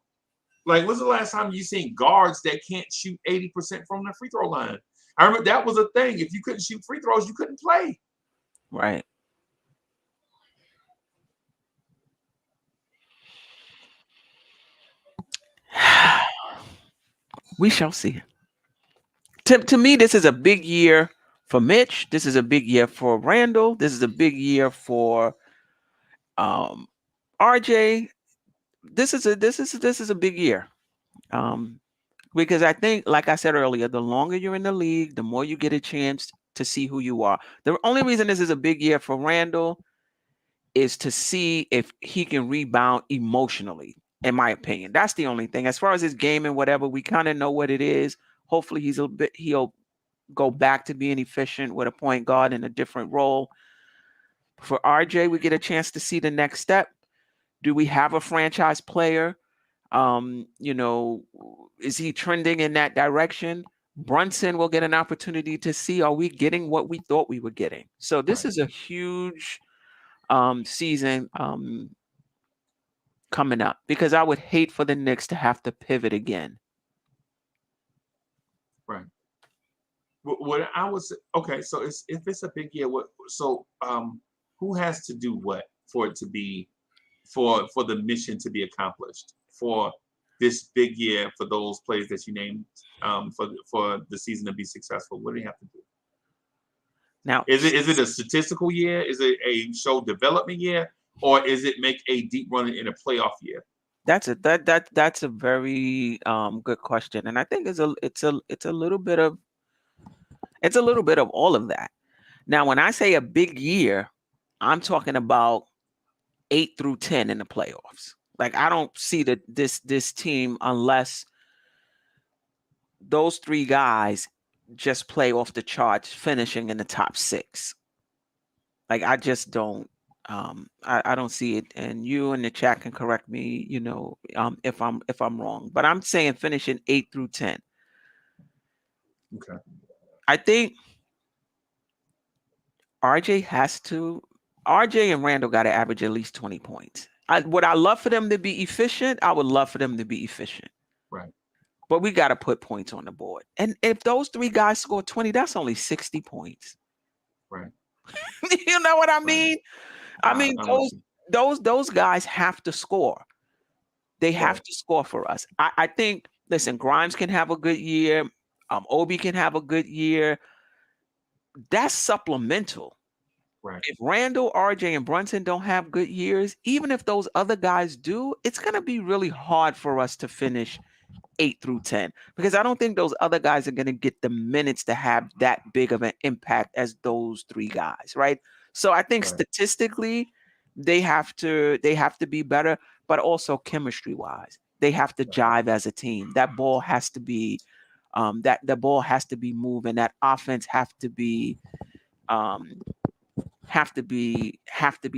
Like, when's the last time you seen guards that can't shoot 80% from the free throw line? I remember that was a thing. If you couldn't shoot free throws, you couldn't play. Right. We shall see. To me, this is a big year for Mitch. This is a big year for Randall. This is a big year for RJ. This is a big year. Because I think, like I said earlier, the longer you're in the league, the more you get a chance to see who you are. The only reason this is a big year for Randall is to see if he can rebound emotionally, in my opinion. That's the only thing. As far as his game and whatever, we kind of know what it is. Hopefully he'll go back to being efficient with a point guard in a different role. For RJ, we get a chance to see the next step. Do we have a franchise player? Is he trending in that direction? Brunson will get an opportunity to see, are we getting what we thought we were getting? So this is a huge season coming up, because I would hate for the Knicks to have to pivot again. Right. What I was okay. So if it's a big year, who has to do what for it to be for the mission to be accomplished for this big year for those players that you named for the season to be successful? What do they have to do? Now, is it a statistical year? Is it a show development year, or is it make a deep run in a playoff year? That's a very good question, and I think it's a little bit of all of that. Now, when I say a big year, I'm talking about 8 through 10 in the playoffs. Like, I don't see this team unless those 3 guys just play off the charts, finishing in the top 6. Like, I just don't. I don't see it, and you in the chat can correct me, if I'm wrong. But I'm saying finishing 8 through 10. Okay. I think RJ and Randall got to average at least 20 points. Would I love for them to be efficient? I would love for them to be efficient. Right. But we got to put points on the board. And if those 3 guys score 20, that's only 60 points. Right. You know what I mean? Right. I mean, those guys have to score. They have to score for us. I think, listen, Grimes can have a good year. Obi can have a good year. That's supplemental. Right. If Randall, RJ, and Brunson don't have good years, even if those other guys do, it's going to be really hard for us to finish 8 through 10, because I don't think those other guys are going to get the minutes to have that big of an impact as those 3 guys, right? So I think statistically they have to be better, but also chemistry wise, they have to jive as a team. That ball has to be the ball has to be moving. That offense have to be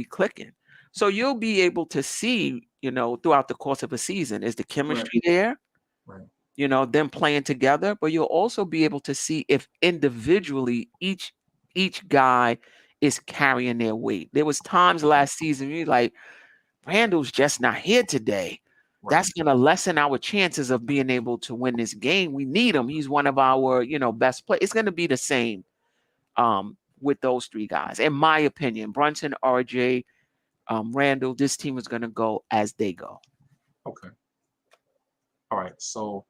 clicking. So you'll be able to see, throughout the course of a season, is the chemistry there? Right. Them playing together, but you'll also be able to see if individually each guy is carrying their weight. There was times last season you're like, Randall's just not here today. Right. That's going to lessen our chances of being able to win this game. We need him. He's one of our, best players. It's going to be the same with those 3 guys. In my opinion, Brunson, RJ, Randall, this team is going to go as they go. Okay. All right. So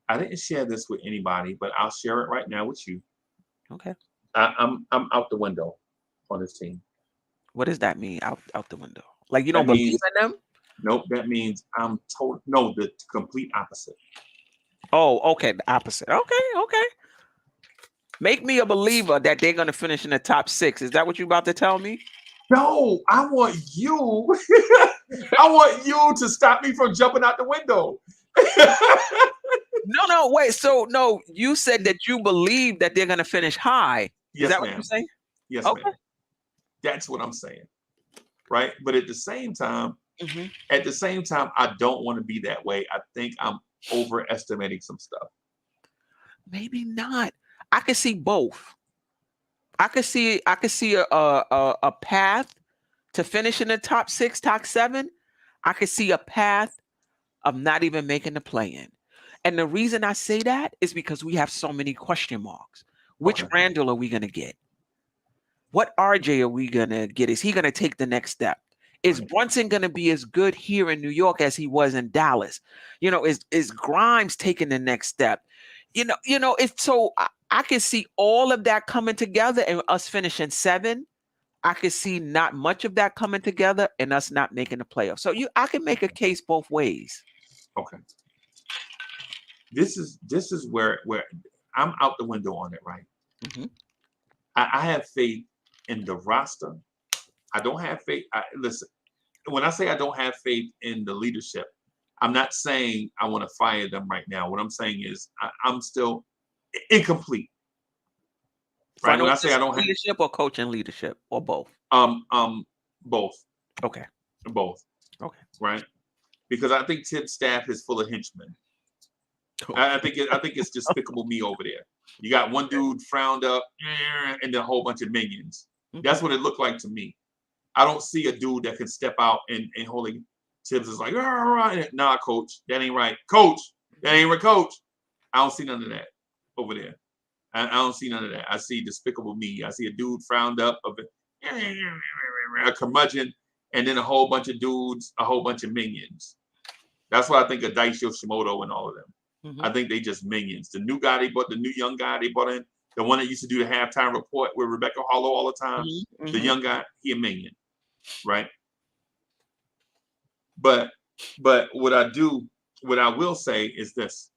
I didn't share this with anybody, but I'll share it right now with you. Okay. I'm out the window on this team. What does that mean? Out the window? Like, you don't believe in them? Nope. That means I'm told no. The complete opposite. Oh, okay. The opposite. Okay. Make me a believer that they're going to finish in the top 6. Is that what you're about to tell me? No, I want you. I want you to stop me from jumping out the window. No, wait. So, no, you said that you believe that they're going to finish high. Is that Yes, what you're ma'am. saying? Yes, Okay. ma'am. That's what I'm saying. Right. But at the same time, I don't want to be that way. I think I'm overestimating some stuff. Maybe not. I could see both. I could see a path to finish in the top 6, top 7. I could see a path of not even making the play-in. And the reason I say that is because we have so many question marks. Which Okay. Randall are we going to get? What RJ are we going to get? Is he going to take the next step? Is Brunson going to be as good here in New York as he was in Dallas? Is Grimes taking the next step? It's so I can see all of that coming together and us finishing 7. I could see not much of that coming together and us not making the playoffs. So I can make a case both ways. Okay. This is where I'm out the window on it, right? Mm-hmm. I have faith in the roster. I don't have faith. Listen, when I say I don't have faith in the leadership, I'm not saying I want to fire them right now. What I'm saying is I'm still incomplete. Right? When I say I don't have leadership or coaching leadership or both. Both. Okay. Both. Okay. Right? Because I think Tibbs' staff is full of henchmen. I think it's Despicable Me over there. You got one dude frowned up and then a whole bunch of minions. That's what it looked like to me. I don't see a dude that can step out and holding Tibbs is like, nah, coach, that ain't right. Coach, that ain't right, coach. I don't see none of that over there. I don't see none of that. I see Despicable Me. I see a dude frowned up, a curmudgeon, and then a whole bunch of dudes, a whole bunch of minions. That's what I think of Daisho Shimoda and all of them. Mm-hmm. I think they just minions. The new guy the new young guy they brought in, the one that used to do the halftime report with Rebecca Hollow all the time, mm-hmm. The young guy, he a minion, right? But what I will say is this.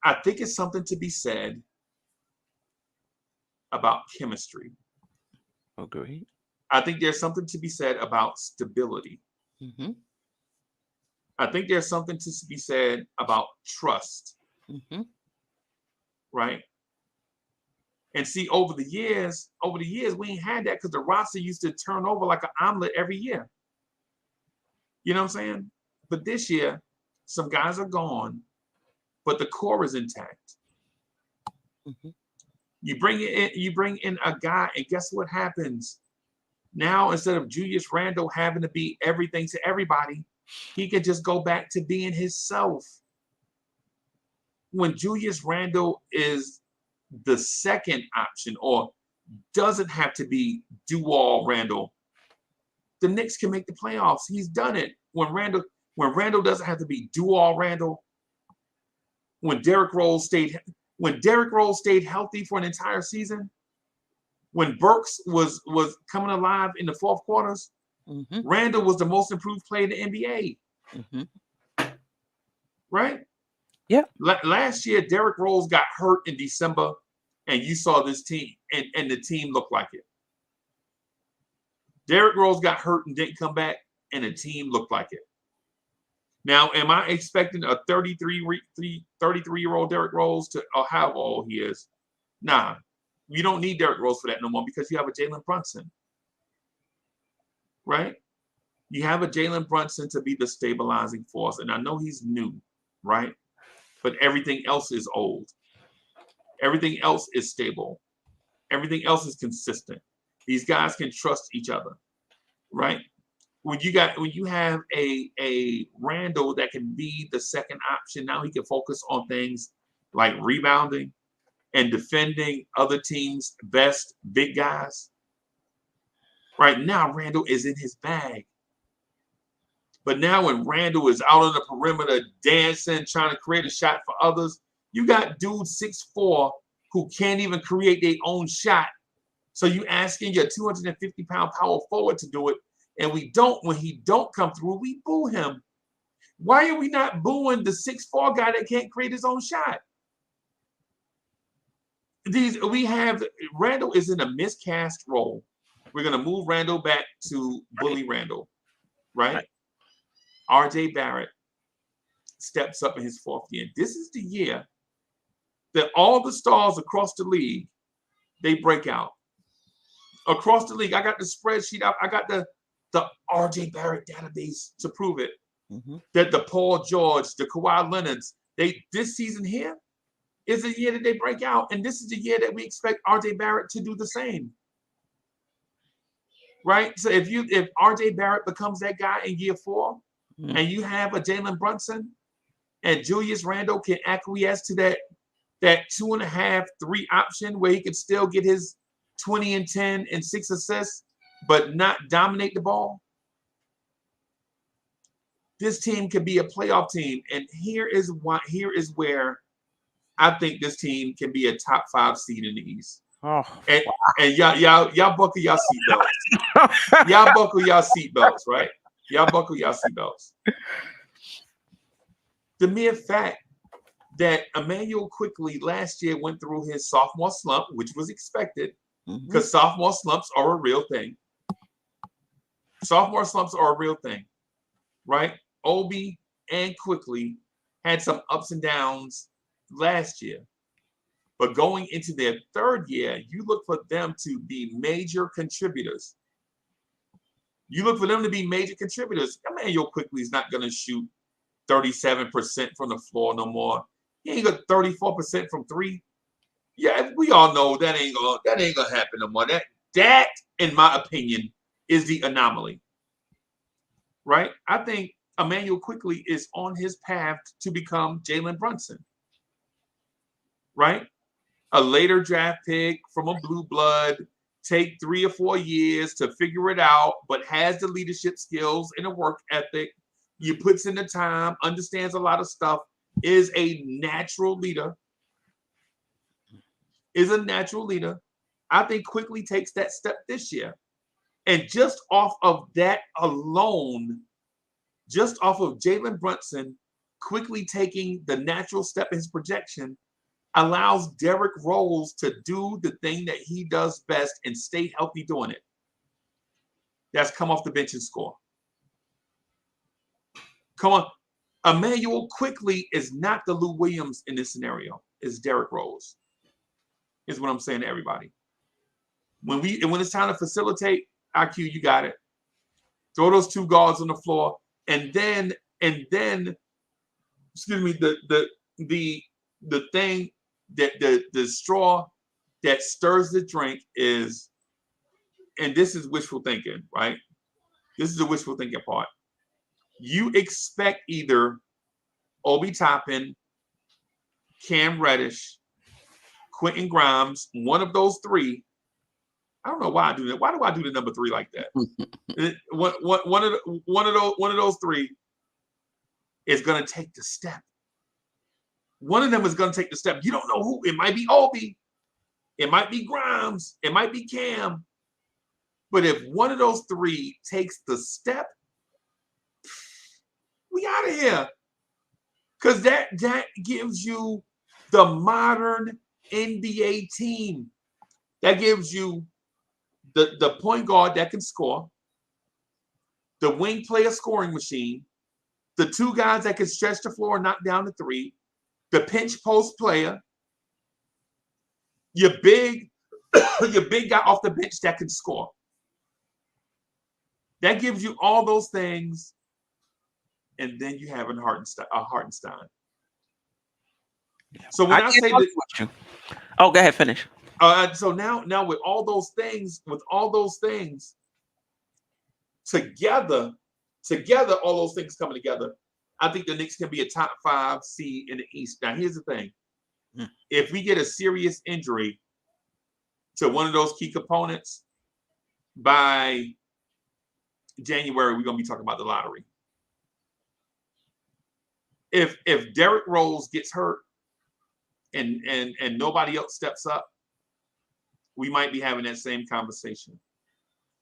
I think it's something to be said about chemistry. Agreed. I think there's something to be said about stability. Mm-hmm. I think there's something to be said about trust. Mm-hmm. Right? And see, over the years, we ain't had that because the roster used to turn over like an omelet every year. You know what I'm saying? But this year, some guys are gone, but the core is intact. Mm-hmm. You bring in a guy, and guess what happens? Now, instead of Julius Randle having to be everything to everybody, he can just go back to being himself. When Julius Randle is the second option or doesn't have to be do-all Randle, the Knicks can make the playoffs. He's done it. When Randle doesn't have to be do-all Randle, when Derrick Rose stayed healthy for an entire season, when Burks was coming alive in the fourth quarters, mm-hmm. Randle was the most improved player in the NBA. Mm-hmm. Right? Yeah. Last year, Derrick Rose got hurt in December, and you saw this team, and the team looked like it. Derrick Rose got hurt and didn't come back, and the team looked like it. Now, am I expecting a 33-year-old Derrick Rose to how old he is? Nah. You don't need Derrick Rose for that no more because you have a Jalen Brunson. Right? You have a Jalen Brunson to be the stabilizing force. And I know he's new, right? But everything else is old. Everything else is stable. Everything else is consistent. These guys can trust each other, right? When you have a Randle that can be the second option, now he can focus on things like rebounding and defending other teams' best big guys. Right now, Randle is in his bag. But now when Randle is out on the perimeter dancing, trying to create a shot for others, you got dudes 6'4" who can't even create their own shot. So you asking your 250-pound power forward to do it, and when he don't come through, we boo him. Why are we not booing the 6'4" guy that can't create his own shot? Randle is in a miscast role. We're going to move Randle back to Bully Randle, right? RJ Barrett, steps up in his 4th year. This is the year that all the stars across the league, they break out. Across the league, I got the spreadsheet out. I got the RJ Barrett database to prove it. That the Paul George, the Kawhi Leonards, this season here is the year that they break out. And this is the year that we expect RJ Barrett to do the same. Right? So if RJ Barrett becomes that guy in year 4, and you have a Jalen Brunson and Julius Randle can acquiesce to that 2.5, 3 option where he can still get his 20 and 10 and 6 assists, but not dominate the ball. This team could be a playoff team. And here is where I think this team can be a top 5 seed in the East. Oh, and y'all buckle y'all seatbelts. Y'all buckle y'all seatbelts, right? Y'all buckle y'all seatbelts. The mere fact that Emmanuel Quickley last year went through his sophomore slump, which was expected, because sophomore slumps are a real thing. Sophomore slumps are a real thing, right? Obi and Quickley had some ups and downs last year. But going into their 3rd year, you look for them to be major contributors. Emmanuel Quickley is not going to shoot 37% from the floor no more. He ain't got 34% from 3. Yeah, we all know that ain't gonna happen no more. That, in my opinion, is the anomaly. Right? I think Emmanuel Quickley is on his path to become Jalen Brunson. Right? A later draft pick from a blue blood, take 3 or 4 years to figure it out, but has the leadership skills and a work ethic. You puts in the time, understands a lot of stuff, is a natural leader. I think Quickley takes that step this year. And just off of that alone, just off of Jalen Brunson quickly taking the natural step in his projection, allows Derrick Rose to do the thing that he does best and stay healthy doing it. That's come off the bench and score. Come on. Emmanuel Quickley is not the Lou Williams in this scenario. It's Derrick Rose. Is what I'm saying to everybody. When it's time to facilitate, IQ, you got it. Throw those 2 guards on the floor, and then, excuse me, the thing that the straw that stirs the drink is, and this is wishful thinking, right? This is the wishful thinking part. You expect either Obi Toppin, Cam Reddish, Quentin Grimes, one of those 3. I don't know why I do that. Why do I do the number 3 like that? one of those 3 is going to take the step. One of them is going to take the step. You don't know who. It might be Obi. It might be Grimes. It might be Cam. But if one of those 3 takes the step, we out of here. Because that gives you the modern NBA team. That gives you the point guard that can score, the wing player scoring machine, the 2 guys that can stretch the floor and knock down the 3, the pinch post player, your big guy off the bench that can score. That gives you all those things, and then you have a Hartenstein. So when I say that, go ahead, finish. So now with all those things together, all those things coming together, I think the Knicks can be a top 5 seed in the East. Now, here's the thing. If we get a serious injury to one of those key components by January, we're going to be talking about the lottery. If Derrick Rose gets hurt and nobody else steps up, we might be having that same conversation.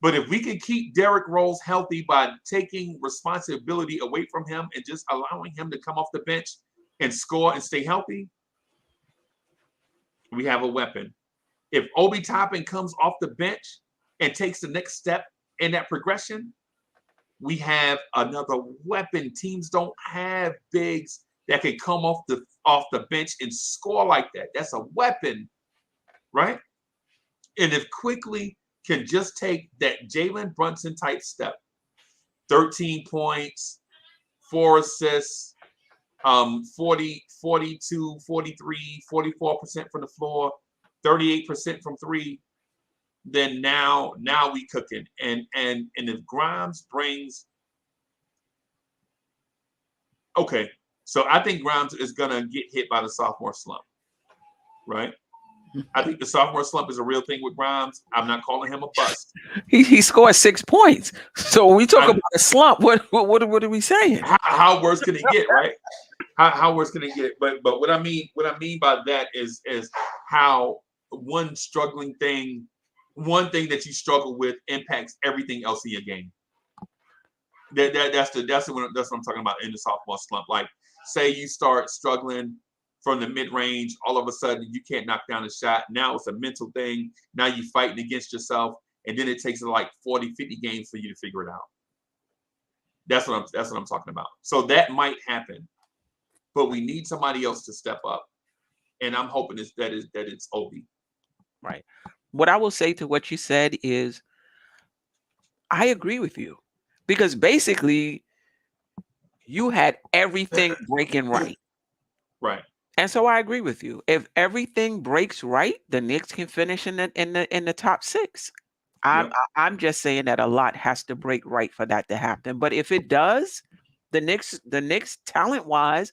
But if we can keep Derrick Rose healthy by taking responsibility away from him and just allowing him to come off the bench and score and stay healthy, we have a weapon. If Obi Toppin comes off the bench and takes the next step in that progression, we have another weapon. Teams don't have bigs that can come off the bench and score like that. That's a weapon, right? And if Quickly can just take that Jalen Brunson type step, 13 points, 4 assists, 40, 42, 43, 44% from the floor, 38% from three, then now we cooking. And if Grimes brings, okay, so I think Grimes is gonna get hit by the sophomore slump, right? I think the sophomore slump is a real thing with Grimes. I'm not calling him a bust. He scored 6 points. So when we talk about a slump, what are we saying? How worse can it get, right? How worse can it get? But what I mean by that is how one thing that you struggle with impacts everything else in your game. That's what I'm talking about in the sophomore slump. Like, say you start struggling from the mid-range, all of a sudden you can't knock down a shot. Now it's a mental thing. Now you're fighting against yourself, and then it takes like 40, 50 games for you to figure it out. That's what I'm talking about. So that might happen, but we need somebody else to step up, and I'm hoping that it's Obi. Right. What I will say to what you said is, I agree with you, because basically you had everything breaking right. Right. And so I agree with you. If everything breaks right, the Knicks can finish in the top 6. I'm just saying that a lot has to break right for that to happen. But if it does, the Knicks talent-wise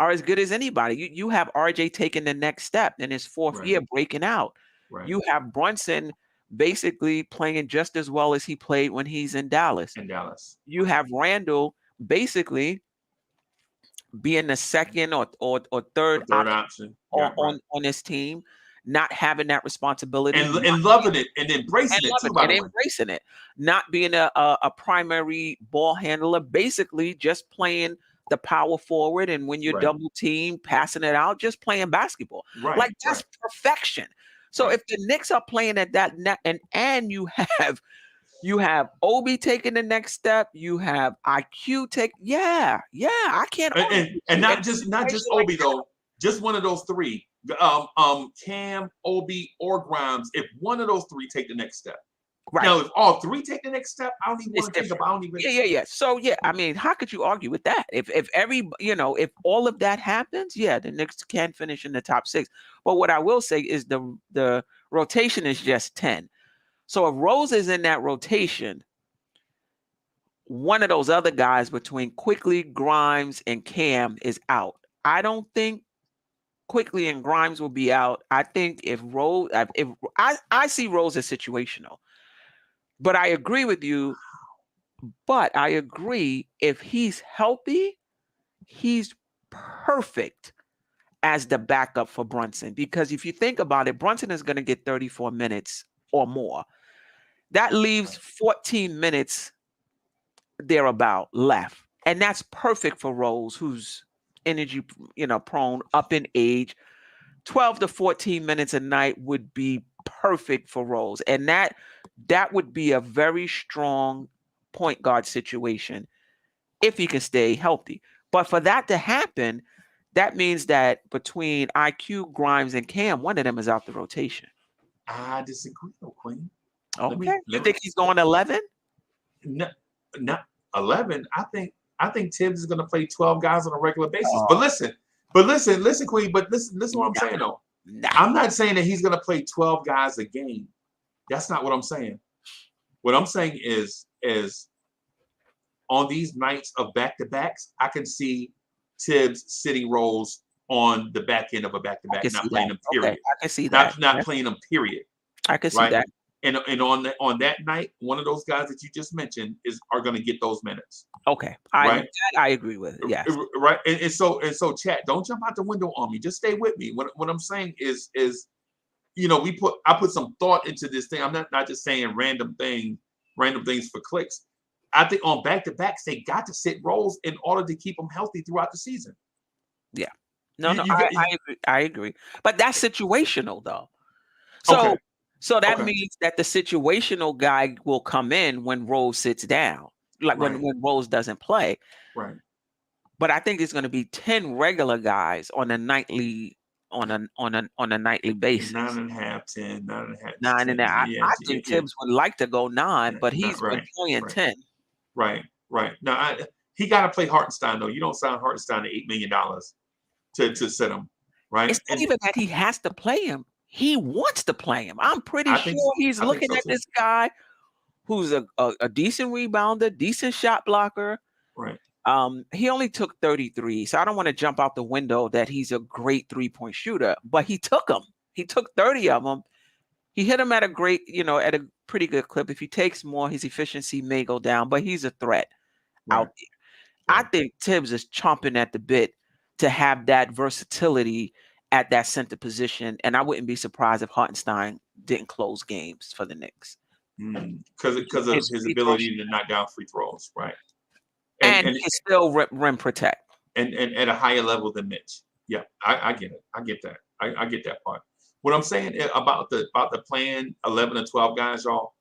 are as good as anybody. You have RJ taking the next step in his 4th year, breaking out. Right. You have Brunson basically playing just as well as he played when he's in Dallas. You have Randall basically being the second or third option on his team, not having that responsibility and loving it and embracing it too. By the way, embracing it, not being a primary ball handler, basically just playing the power forward, and when you're double team, passing it out, just playing basketball. Like, that's perfection. So if the Knicks are playing at that net, and you have Obi taking the next step, you have IQ I can't and not just Obi though, just one of those three, Cam, Obi, or Grimes. If one of those three take the next step. Right. Now, if all three take the next step, I don't even want to think about. I don't even. Yeah. So I mean, how could you argue with that? If if all of that happens, the Knicks can finish in the top 6. But what I will say is the rotation is just 10. So if Rose is in that rotation, one of those other guys between Quickly, Grimes, and Cam is out. I don't think Quickly and Grimes will be out. I think if I see Rose as situational. But I agree with you. But I agree, if he's healthy, he's perfect as the backup for Brunson. Because if you think about it, Brunson is going to get 34 minutes or more. That leaves 14 minutes thereabout left. And that's perfect for Rose, who's energy, prone, up in age. 12 to 14 minutes a night would be perfect for Rose. And that would be a very strong point guard situation if he can stay healthy. But for that to happen, that means that between IQ, Grimes, and Cam, one of them is out the rotation. I disagree, though, Queen. Okay. You think he's going 11? No, not 11. I think Tibbs is going to play 12 guys on a regular basis. But listen, Queen. But listen what I'm saying, though. I'm not saying that he's going to play 12 guys a game. That's not what I'm saying. What I'm saying is on these nights of back-to-backs, I can see Tibbs sitting Rose on the back end of a back-to-back, not playing them, period. Okay, I can see that. Not playing them, period. I can see that. And on that night, one of those guys that you just mentioned are going to get those minutes. Okay, I agree with it. Yes, right. And so, chat, don't jump out the window on me. Just stay with me. What I'm saying is I put some thought into this thing. I'm not just saying random things for clicks. I think on back-to-backs, they got to sit Rose in order to keep them healthy throughout the season. Yeah. I agree. But that's situational, though. So that means that the situational guy will come in when Rose sits down, like when Rose doesn't play. Right. But I think it's going to be 10 regular guys on a nightly nightly basis. 9.5, 10, 9.5, 9 and 10. I think Tibbs would like to go 9, but No, he's been playing 10. Right. Now he got to play Hartenstein though. You don't sign Hartenstein to $8 million to sit him, right? It's not even that he has to play him. He wants to play him. I'm pretty sure he's looking at this guy who's a decent rebounder, decent shot blocker. Right. He only took 33, so I don't want to jump out the window that he's a great 3-point shooter, but he took them. He took 30 of them. He hit them at a pretty good clip. If he takes more, his efficiency may go down, but he's a threat out there. I think Tibbs is chomping at the bit to have that versatility at that center position, and I wouldn't be surprised if Hartenstein didn't close games for the Knicks. Because of his ability to knock down free throws, right? And he can still rim protect. And at a higher level than Mitch. Yeah, I get it. I get that. I get that part. What I'm saying about the playing 11 or 12 guys, y'all,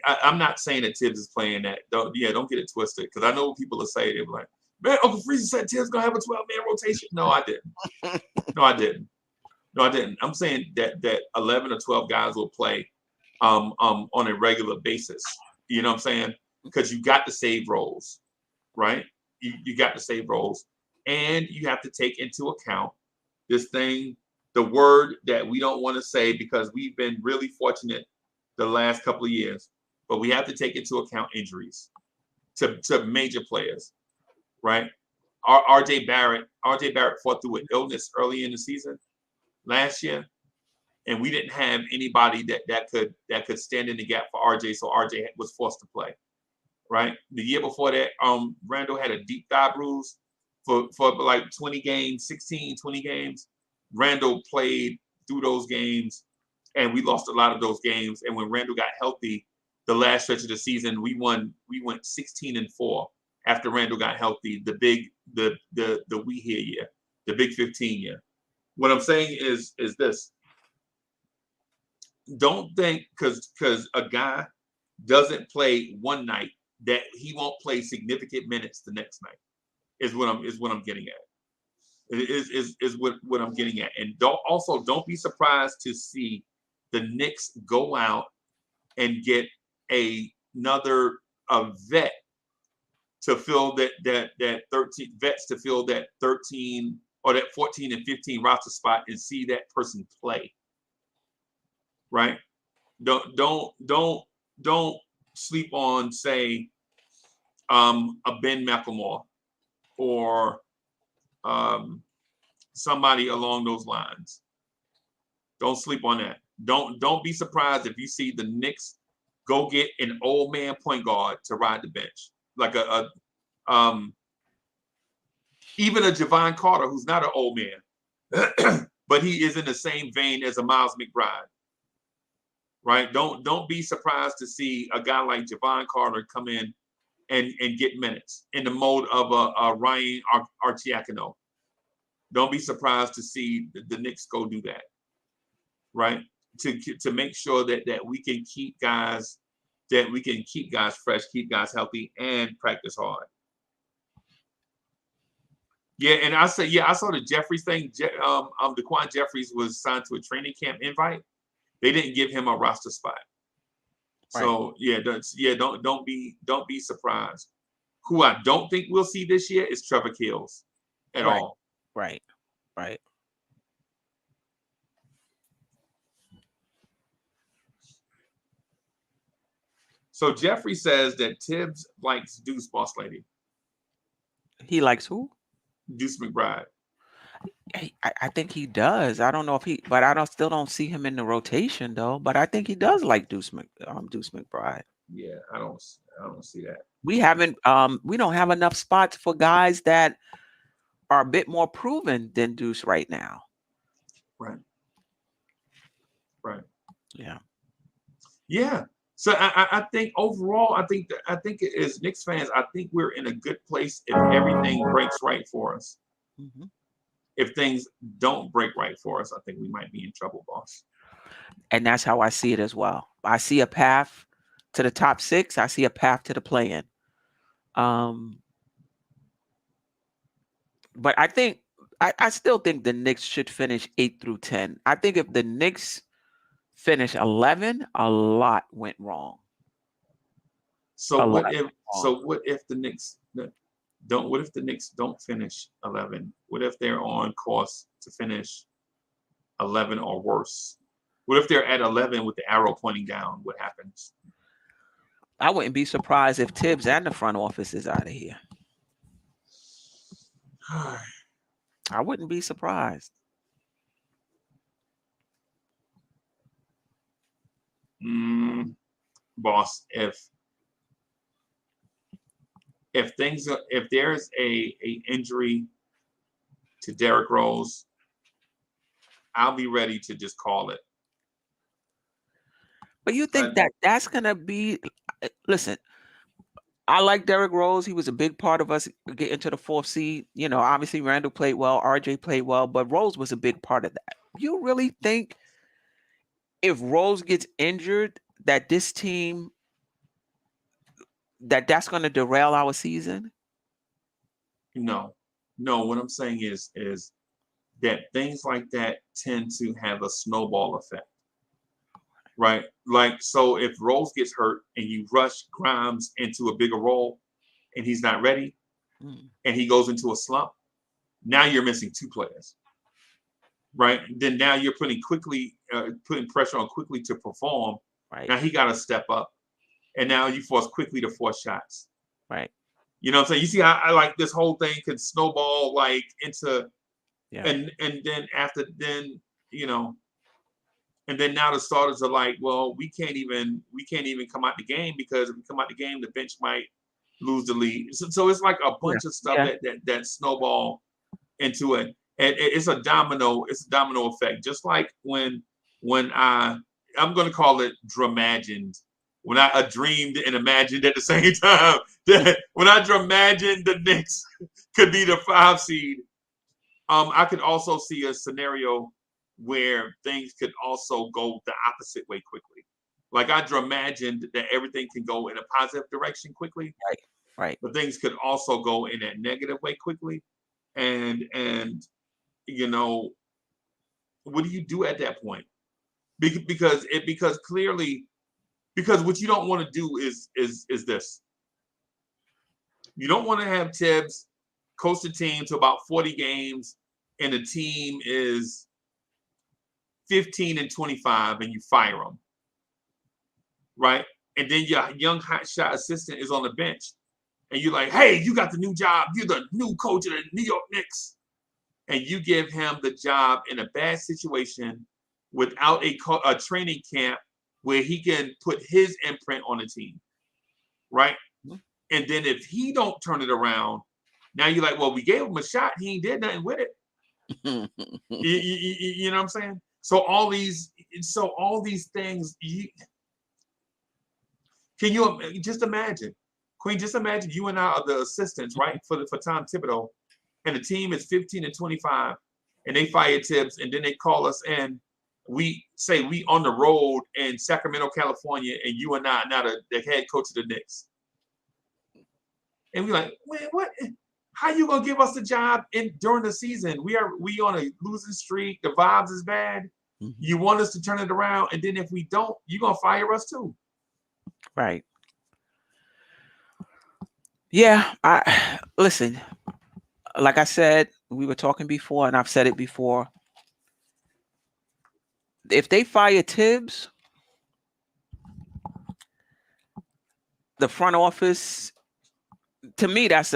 I'm not saying that Tibbs is playing that. Don't get it twisted. Because I know what people will say. They're like, man, Uncle Freezie said Tibbs going to have a 12-man rotation. No, I didn't. No, I didn't. I'm saying that 11 or 12 guys will play on a regular basis. You know what I'm saying? Because you got to save roles, right? You got to save roles. And you have to take into account this thing, the word that we don't want to say because we've been really fortunate the last couple of years, but we have to take into account injuries to major players, right? RJ Barrett fought through an illness early in the season last year, and we didn't have anybody that could stand in the gap for RJ, so RJ was forced to play, right? The year before that, Randall had a deep thigh bruise for like 20 games, 20 games. Randall played through those games, and we lost a lot of those games. And when Randall got healthy, the last stretch of the season, we went 16-4 after Randall got healthy. The we here year, the Big 15 year. What I'm saying is this: don't think because a guy doesn't play one night that he won't play significant minutes the next night. Is what I'm getting at. Is what I'm getting at. And don't be surprised to see the Knicks go out and get another vet to fill that 13 vets to fill that 13 or that 14 and 15 roster spot and see that person play. Right? Don't sleep on, say, a Ben McLemore or somebody along those lines. Don't sleep on that. Don't be surprised if you see the Knicks go get an old man point guard to ride the bench, like even a Javon Carter, who's not an old man, but he is in the same vein as a Miles McBride. Right? Don't be surprised to see a guy like Javon Carter come in and get minutes in the mode of a Ryan Arcidiacono. Don't be surprised to see the Knicks go do that, right? To make sure that we can keep guys fresh, keep guys healthy, and practice hard. Yeah, and I saw the Jeffries thing. DeQuan Jeffries was signed to a training camp invite. They didn't give him a roster spot. So don't be surprised. Who I don't think we'll see this year is Trevor Keels at all. Right. So Jeffrey says that Tibbs likes Deuce Boss Lady. He likes who? Deuce McBride. I think he does. I don't know if but I still don't see him in the rotation though. But I think he does like Deuce McBride. Yeah, I don't see that. We don't have enough spots for guys that are a bit more proven than Deuce right now. Right. Yeah. So I think overall, I think as Knicks fans, I think we're in a good place if everything breaks right for us. Mm-hmm. If things don't break right for us, I think we might be in trouble, boss. And that's how I see it as well. I see a path to the top 6. I see a path to the play-in. But I still think the Knicks should finish 8 through 10. I think if the Knicks finish 11, a lot went wrong. So what if the Knicks don't? What if the Knicks don't finish 11? What if they're on course to finish 11 or worse? What if they're at 11 with the arrow pointing down? What happens? I wouldn't be surprised if Tibbs and the front office is out of here. I wouldn't be surprised. Boss, if there's a injury to Derrick Rose, I'll be ready to just call it. But you think that's gonna be? Listen, I like Derrick Rose. He was a big part of us getting to the 4th seed. You know, obviously Randall played well, RJ played well, but Rose was a big part of that. You really think if Rose gets injured, that this team that's going to derail our season? No. What I'm saying is that things like that tend to have a snowball effect, right? Like, so if Rose gets hurt and you rush Grimes into a bigger role and he's not ready and he goes into a slump, now you're missing 2 players, right? Then now you're putting pressure on Quickly to perform. Right. Now he got to step up, and now you force Quickly to force shots. Right. You know what I'm saying? You see how I like this whole thing could snowball like into, and then after then, you know, and then now the starters are like, well, we can't even come out the game, because if we come out the game, the bench might lose the lead. So it's like a bunch of stuff that snowball into it. And it's a domino effect. Just like when I'm going to call it dramagined. When I dreamed and imagined at the same time, that when I dramagined the Knicks could be the 5 seed, I could also see a scenario where things could also go the opposite way quickly. Like I dramagined that everything can go in a positive direction quickly. Right. But things could also go in a negative way quickly. And you know, what do you do at that point? Because what you don't want to do is this. You don't want to have Tibbs coach the team to about 40 games and the team is 15-25 and you fire them, right? And then your young hotshot assistant is on the bench and you're like, hey, you got the new job. You're the new coach of the New York Knicks. And you give him the job in a bad situation without a training camp where he can put his imprint on the team, right? And then if he don't turn it around, now you're like, well, we gave him a shot. He ain't did nothing with it. You know what I'm saying? So all these things. Can you just imagine, Queen? Just imagine you and I are the assistants, right? For Tom Thibodeau, and the team is 15-25, and they fire Tibbs, and then they call us in. We say we on the road in Sacramento, California, and you and I are now the head coach of the Knicks. And we're like, man, what? How you gonna give us the job during the season? We on a losing streak. The vibes is bad. Mm-hmm. You want us to turn it around, and then if we don't, you're gonna fire us too. Right. Yeah. Listen. Like I said, we were talking before, and I've said it before. If they fire Tibbs, the front office, to me, that's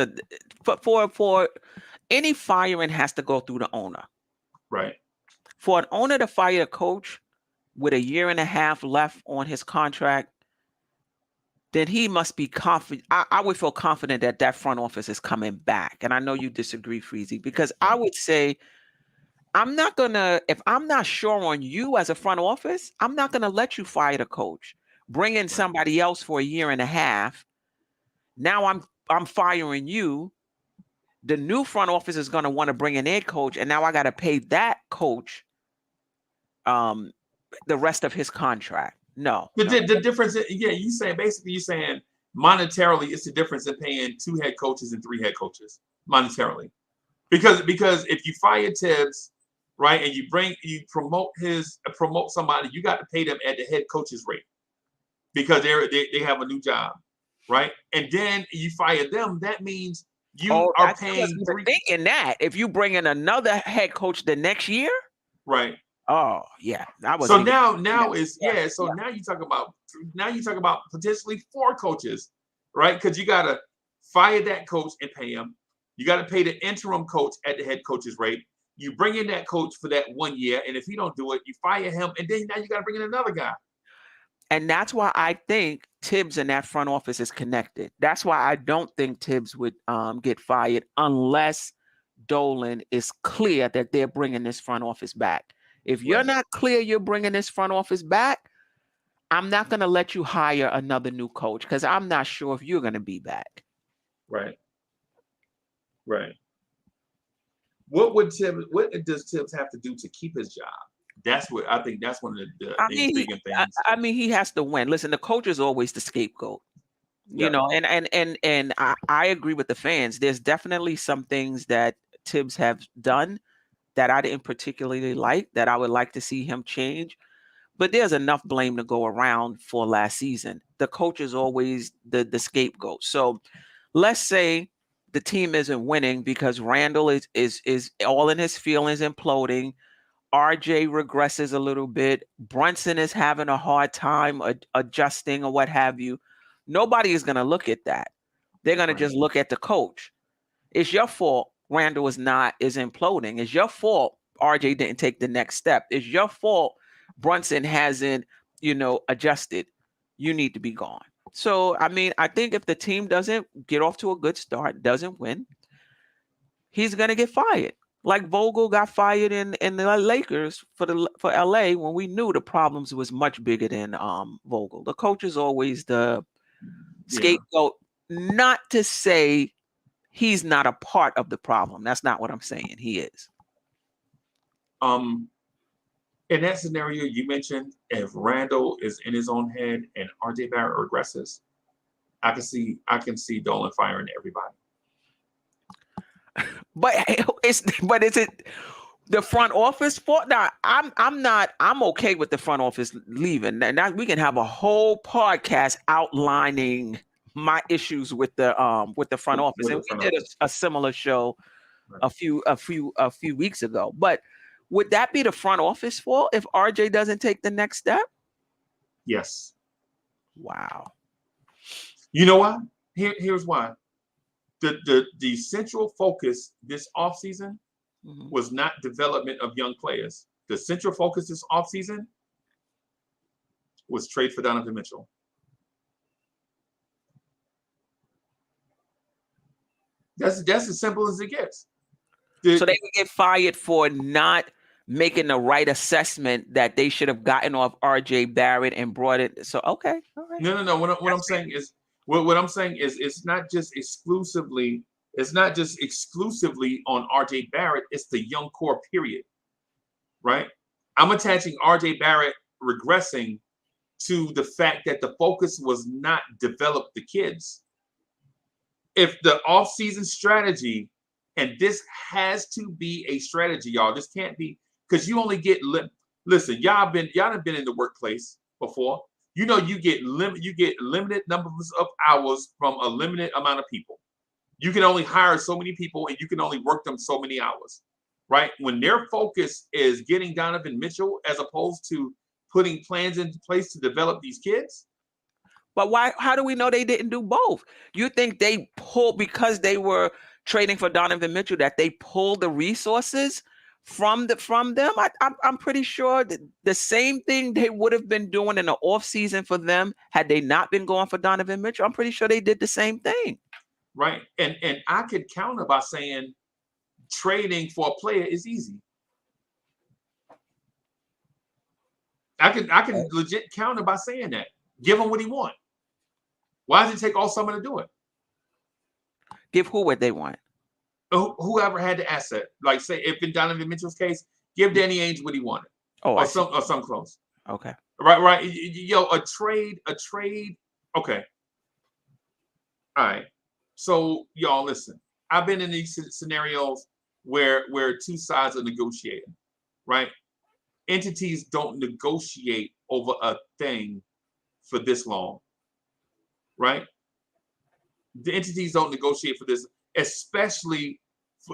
for any firing has to go through the owner. Right. For an owner to fire a coach with 1.5 years left on his contract, then he must be confident. I would feel confident that front office is coming back. And I know you disagree, Freezie, because I would say, if I'm not sure on you as a front office, I'm not going to let you fire the coach. Bring in somebody else for 1.5 years. Now I'm firing you. The new front office is going to want to bring in their coach, and now I got to pay that coach the rest of his contract. No. The difference, you're saying monetarily, it's the difference in paying 2 head coaches and 3 head coaches monetarily. Because if you fire Tibbs, right, and you promote somebody, you got to pay them at the head coach's rate because they have a new job, right? And then you fire them, that means you are I paying wasn't thinking that. If you bring in another head coach the next year, right. oh yeah, I was. So now is So yeah. now you talk about potentially 4 coaches, right? Because you gotta fire that coach and pay him. You got to pay the interim coach at the head coach's rate. You bring in that coach for that 1 year, and if he don't do it, you fire him, and then now you got to bring in another guy. And that's why I think Tibbs and that front office is connected. That's why I don't think Tibbs would get fired unless Dolan is clear that they're bringing this front office back. If you're not clear you're bringing this front office back, I'm not going to let you hire another new coach because I'm not sure if you're going to be back. Right. Right. What does Tibbs have to do to keep his job? That's what I think. That's one of the intriguing things. I mean, he has to win. Listen, the coach is always the scapegoat. You know, and I agree with the fans. There's definitely some things that Tibbs have done that I didn't particularly like, that I would like to see him change. But there's enough blame to go around for last season. The coach is always the scapegoat. So let's say the team isn't winning because Randall is all in his feelings, imploding. RJ regresses a little bit. Brunson is having a hard time adjusting or what have you. Nobody is going to look at that. They're going to just look at the coach. It's your fault Randall is imploding. It's your fault RJ didn't take the next step. It's your fault Brunson hasn't, adjusted. You need to be gone. So, I mean, I think if the team doesn't get off to a good start, doesn't win, he's going to get fired. Like Vogel got fired in the Lakers for LA when we knew the problems was much bigger than Vogel. The coach is always the scapegoat. Not to say he's not a part of the problem. That's not what I'm saying. He is. In that scenario you mentioned, if Randall is in his own head and RJ Barrett regresses, I can see Dolan firing everybody. But is it the front office fault? Now, I'm okay with the front office leaving. Now we can have a whole podcast outlining my issues with the front office. And we did a similar show a few weeks ago. But would that be the front office fault if RJ doesn't take the next step? Yes. Wow. You know why? Here's why. The central focus this offseason was not development of young players. The central focus this offseason was trade for Donovan Mitchell. That's as simple as it gets. So they would get fired for not making the right assessment that they should have gotten off RJ Barrett and brought it. So okay, all right. No. What I'm saying is it's not just exclusively on RJ Barrett. It's the young core period, right? I'm attaching RJ Barrett regressing to the fact that the focus was not develop the kids. If the offseason strategy, and this has to be a strategy, y'all. This can't be, because you only get listen. Y'all have been in the workplace before. You know, you get limited numbers of hours from a limited amount of people. You can only hire so many people, and you can only work them so many hours, right? When their focus is getting Donovan Mitchell as opposed to putting plans into place to develop these kids. But why? How do we know they didn't do both? You think they pulled because they were trading for Donovan Mitchell that they pulled the resources from them? I'm pretty sure that the same thing they would have been doing in the offseason for them had they not been going for Donovan Mitchell. I'm pretty sure they did the same thing. Right. And I could counter by saying trading for a player is easy. I can legit counter by saying that. Give him what he wants. Why does it take all summer to do it? Give who what they want? Whoever had the asset. Like, say, if in Donovan Mitchell's case, give Danny Ainge what he wanted. Or some close. Okay. Right. Yo, a trade. Okay. All right. So, y'all, listen. I've been in these scenarios where two sides are negotiating, right? Entities don't negotiate over a thing for this long, right? The entities don't negotiate for this, especially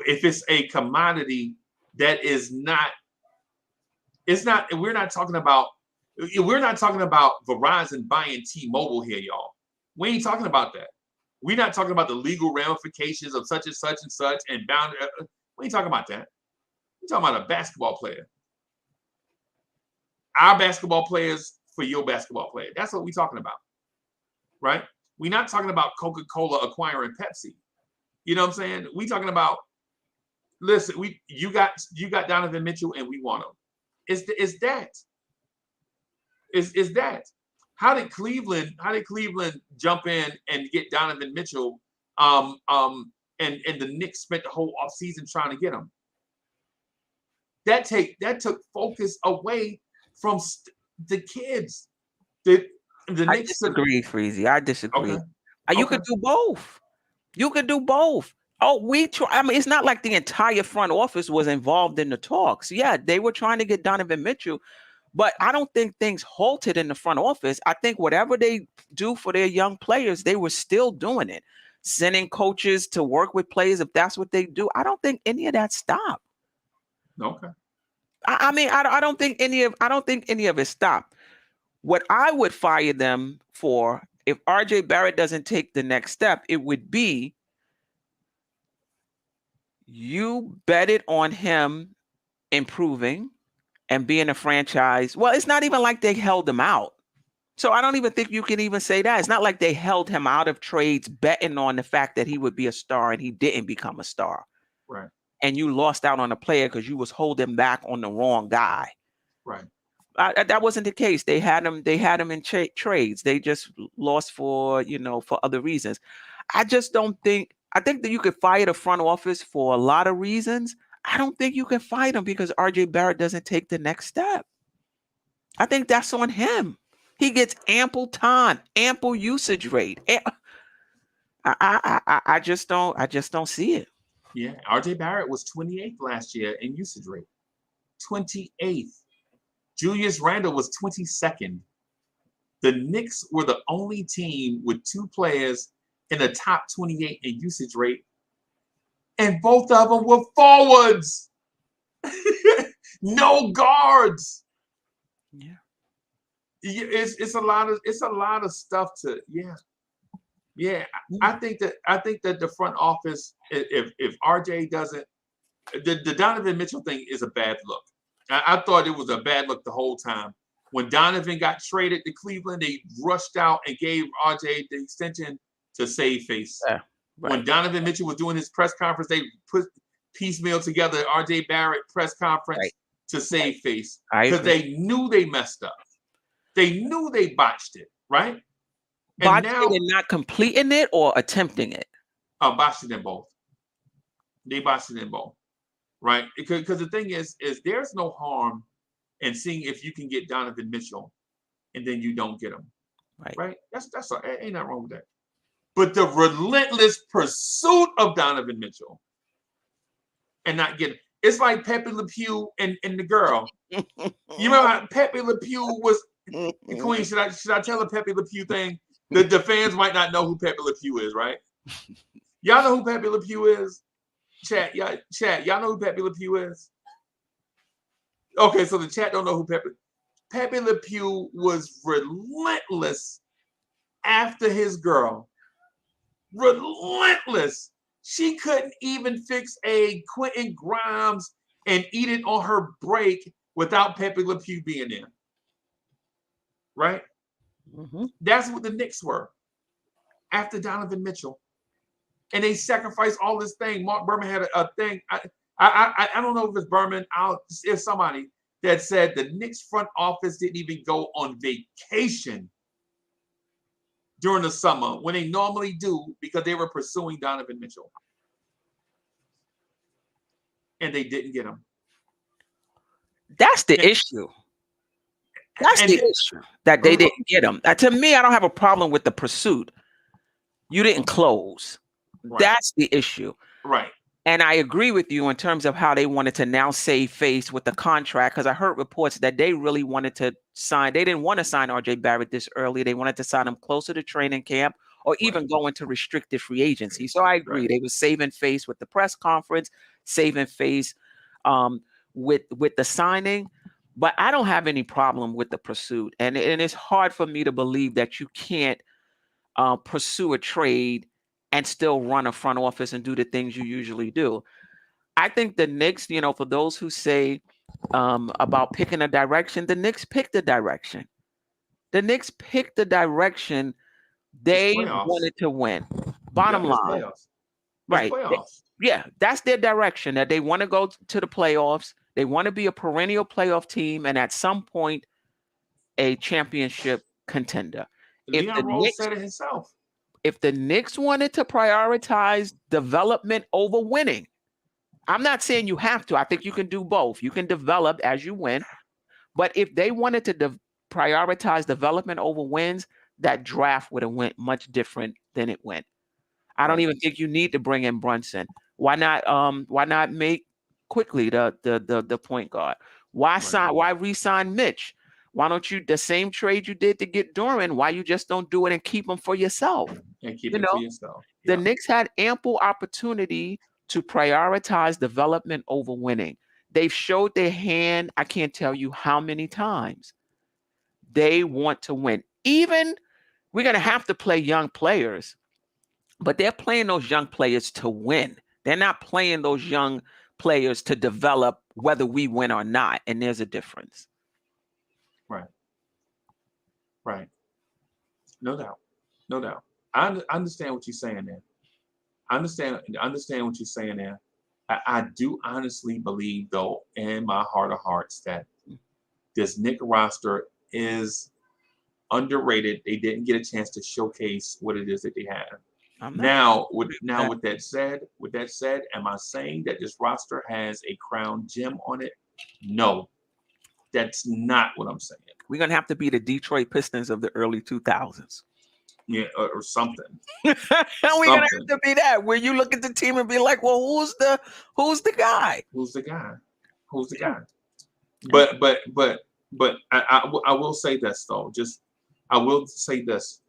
if it's a commodity that is not. It's not. We're not talking about Verizon buying T-Mobile here, y'all. We ain't talking about that. We're not talking about the legal ramifications of such and such and such and bound. We ain't talking about that. We're talking about a basketball player. Our basketball players for your basketball player. That's what we're talking about, right? We're not talking about Coca-Cola acquiring Pepsi. You know what I'm saying? We're talking about. Listen, you got Donovan Mitchell and we want him. It's that. Is that. How did Cleveland jump in and get Donovan Mitchell? And the Knicks spent the whole offseason trying to get him. That took focus away from the kids. The I disagree, Freezie. I disagree. Okay. You could do both. You could do both. Oh, I mean, it's not like the entire front office was involved in the talks. Yeah, they were trying to get Donovan Mitchell, but I don't think things halted in the front office. I think whatever they do for their young players, they were still doing it, sending coaches to work with players if that's what they do. I don't think any of that stopped. Okay. I mean, I don't think any of it stopped. What I would fire them for, if RJ Barrett doesn't take the next step, it would be you betted on him improving and being a franchise. Well, it's not even like they held him out. So I don't even think you can even say that. It's not like they held him out of trades betting on the fact that he would be a star and he didn't become a star. Right. And you lost out on a player because you was holding back on the wrong guy. Right. That wasn't the case. They had him in trades. They just lost for other reasons. I think that you could fire the front office for a lot of reasons. I don't think you can fire them because RJ Barrett doesn't take the next step. I think that's on him. He gets ample time, ample usage rate. I just don't see it. Yeah, RJ Barrett was 28th last year in usage rate. 28th. Julius Randle was 22nd. The Knicks were the only team with two players in the top 28 in usage rate, and both of them were forwards. No guards. Yeah. It's a lot of stuff to yeah. I think that the front office, if RJ doesn't, the Donovan Mitchell thing is a bad look. I thought it was a bad look the whole time. When Donovan got traded to Cleveland, they rushed out and gave RJ the extension to save face. Yeah, right. When Donovan Mitchell was doing his press conference, they put piecemeal together RJ Barrett press conference to save face because they knew they messed up. They knew they botched it, right? Botching it and not completing it or attempting it? Botched it in both. They botched it in both, right? Because the thing is there's no harm in seeing if you can get Donovan Mitchell and then you don't get him, right? That's ain't nothing wrong with that. But the relentless pursuit of Donovan Mitchell and not getting it's like Pepe Le Pew and the girl. You remember how Pepe Le Pew was Queen? Should I tell the Pepe Le Pew thing? The fans might not know who Pepe Le Pew is, right? Y'all know who Pepe Le Pew is? Chat, y'all know who Pepe Le Pew is? Okay, so the chat don't know who Pepe Le Pew was relentless after his girl. Relentless. She couldn't even fix a Quentin Grimes and eat it on her break without Pepe Le Pew being there. Right? Mm-hmm. That's what the Knicks were after Donovan Mitchell. And they sacrificed all this thing. Mark Berman had a thing. I don't know if it's Berman. If somebody that said the Knicks front office didn't even go on vacation during the summer when they normally do because they were pursuing Donovan Mitchell. And they didn't get him. That's the issue. That's the issue that they didn't get him. To me, I don't have a problem with the pursuit. You didn't close. Right. That's the issue. Right. And I agree with you in terms of how they wanted to now save face with the contract, because I heard reports that they really wanted to sign. They didn't want to sign RJ Barrett this early. They wanted to sign him closer to training camp or even go into restricted free agency. So I agree. Right. They were saving face with the press conference, saving face with the signing. But I don't have any problem with the pursuit. And it's hard for me to believe that you can't pursue a trade and still run a front office and do the things you usually do. I think the Knicks, for those who say about picking a direction, the Knicks picked the direction. The Knicks picked the direction they wanted to win. Bottom line. Playoffs. Right. Playoffs. Yeah, that's their direction, that they want to go to the playoffs. They want to be a perennial playoff team and at some point a championship contender. Leon Rose said it himself. If the Knicks wanted to prioritize development over winning, I'm not saying you have to. I think you can do both. You can develop as you win. But if they wanted to prioritize development over wins, that draft would have went much different than it went. I don't even think you need to bring in Brunson. Why not make Quickly the point guard? Why re-sign Mitch? Why don't you the same trade you did to get Duran? Why you just don't do it and keep him for yourself? And keep it for yourself. The Knicks had ample opportunity to prioritize development over winning. They've showed their hand. I can't tell you how many times. They want to win. Even we're going to have to play young players, but they're playing those young players to win. They're not playing those young players to develop whether we win or not. And there's a difference. Right. No doubt. I understand what you're saying there. I understand what you're saying there. I do honestly believe, though, in my heart of hearts, that this Knicks roster is underrated. They didn't get a chance to showcase what it is that they have. Now, with that said, am I saying that this roster has a crown gem on it? No, that's not what I'm saying. We're gonna have to be the Detroit Pistons of the early 2000s. Yeah, or something. We're gonna have to be that, where you look at the team and be like, well, who's the guy? Who's the guy? But I will say this though. I will say this.